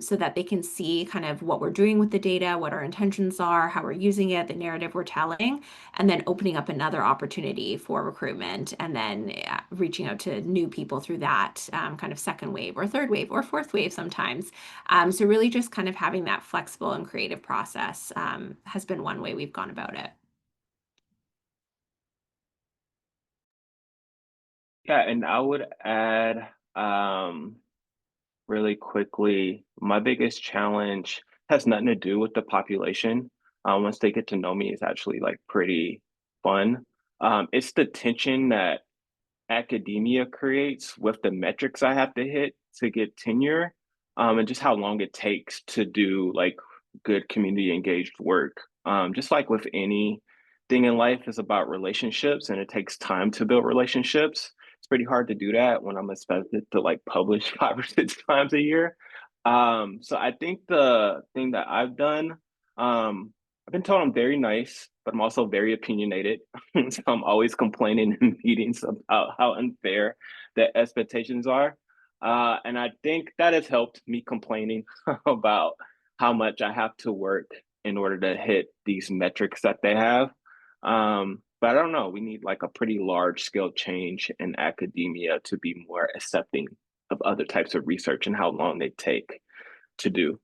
so that they can see kind of what we're doing with the data, what our intentions are, how we're using it, the narrative we're telling, and then opening up another opportunity for recruitment and then reaching out to new people through that kind of second wave or third wave or fourth wave sometimes. So really just kind of having that flexible and creative process has been one way we've gone about it. Yeah, and I would add really quickly, my biggest challenge has nothing to do with the population. Once they get to know me, it's actually like pretty fun. It's the tension that academia creates with the metrics I have to hit to get tenure, and just how long it takes to do like good community engaged work. Just like with anything in life, is about relationships, and it takes time to build relationships. It's pretty hard to do that when I'm expected to like publish 5 or 6 times a year. So I think the thing that I've done, I've been told I'm very nice, but I'm also very opinionated. So I'm always complaining in meetings about how unfair the expectations are. And I think that has helped me complaining about how much I have to work in order to hit these metrics that they have. But I don't know, we need like a pretty large scale change in academia to be more accepting of other types of research and how long they take to do.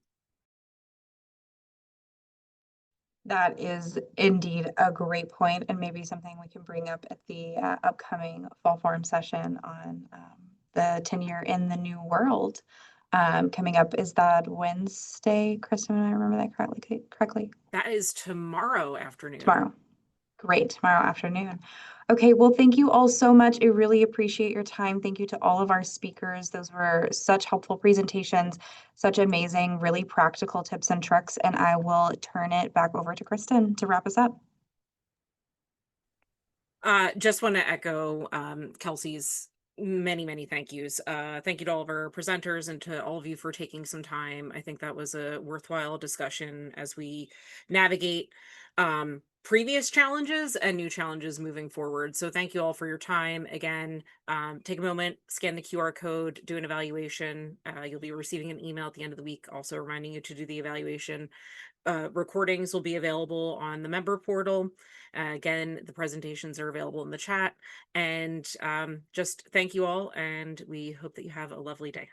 That is indeed a great point, and maybe something we can bring up at the upcoming Fall Forum session on the tenure in the new world. Coming up, is that Wednesday, Kristen, and I remember that correctly? That is tomorrow afternoon. Tomorrow. Great, tomorrow afternoon. Okay, well, thank you all so much. I really appreciate your time. Thank you to all of our speakers. Those were such helpful presentations, such amazing, really practical tips and tricks. And I will turn it back over to Kristen to wrap us up. Just want to echo Kelsey's many thank yous. Thank you to all of our presenters and to all of you for taking some time. I think that was a worthwhile discussion as we navigate previous challenges and new challenges moving forward. So thank you all for your time. Again, take a moment, scan the QR code, do an evaluation. You'll be receiving an email at the end of the week also reminding you to do the evaluation. Recordings will be available on the member portal. Again, the presentations are available in the chat. And just thank you all, and we hope that you have a lovely day.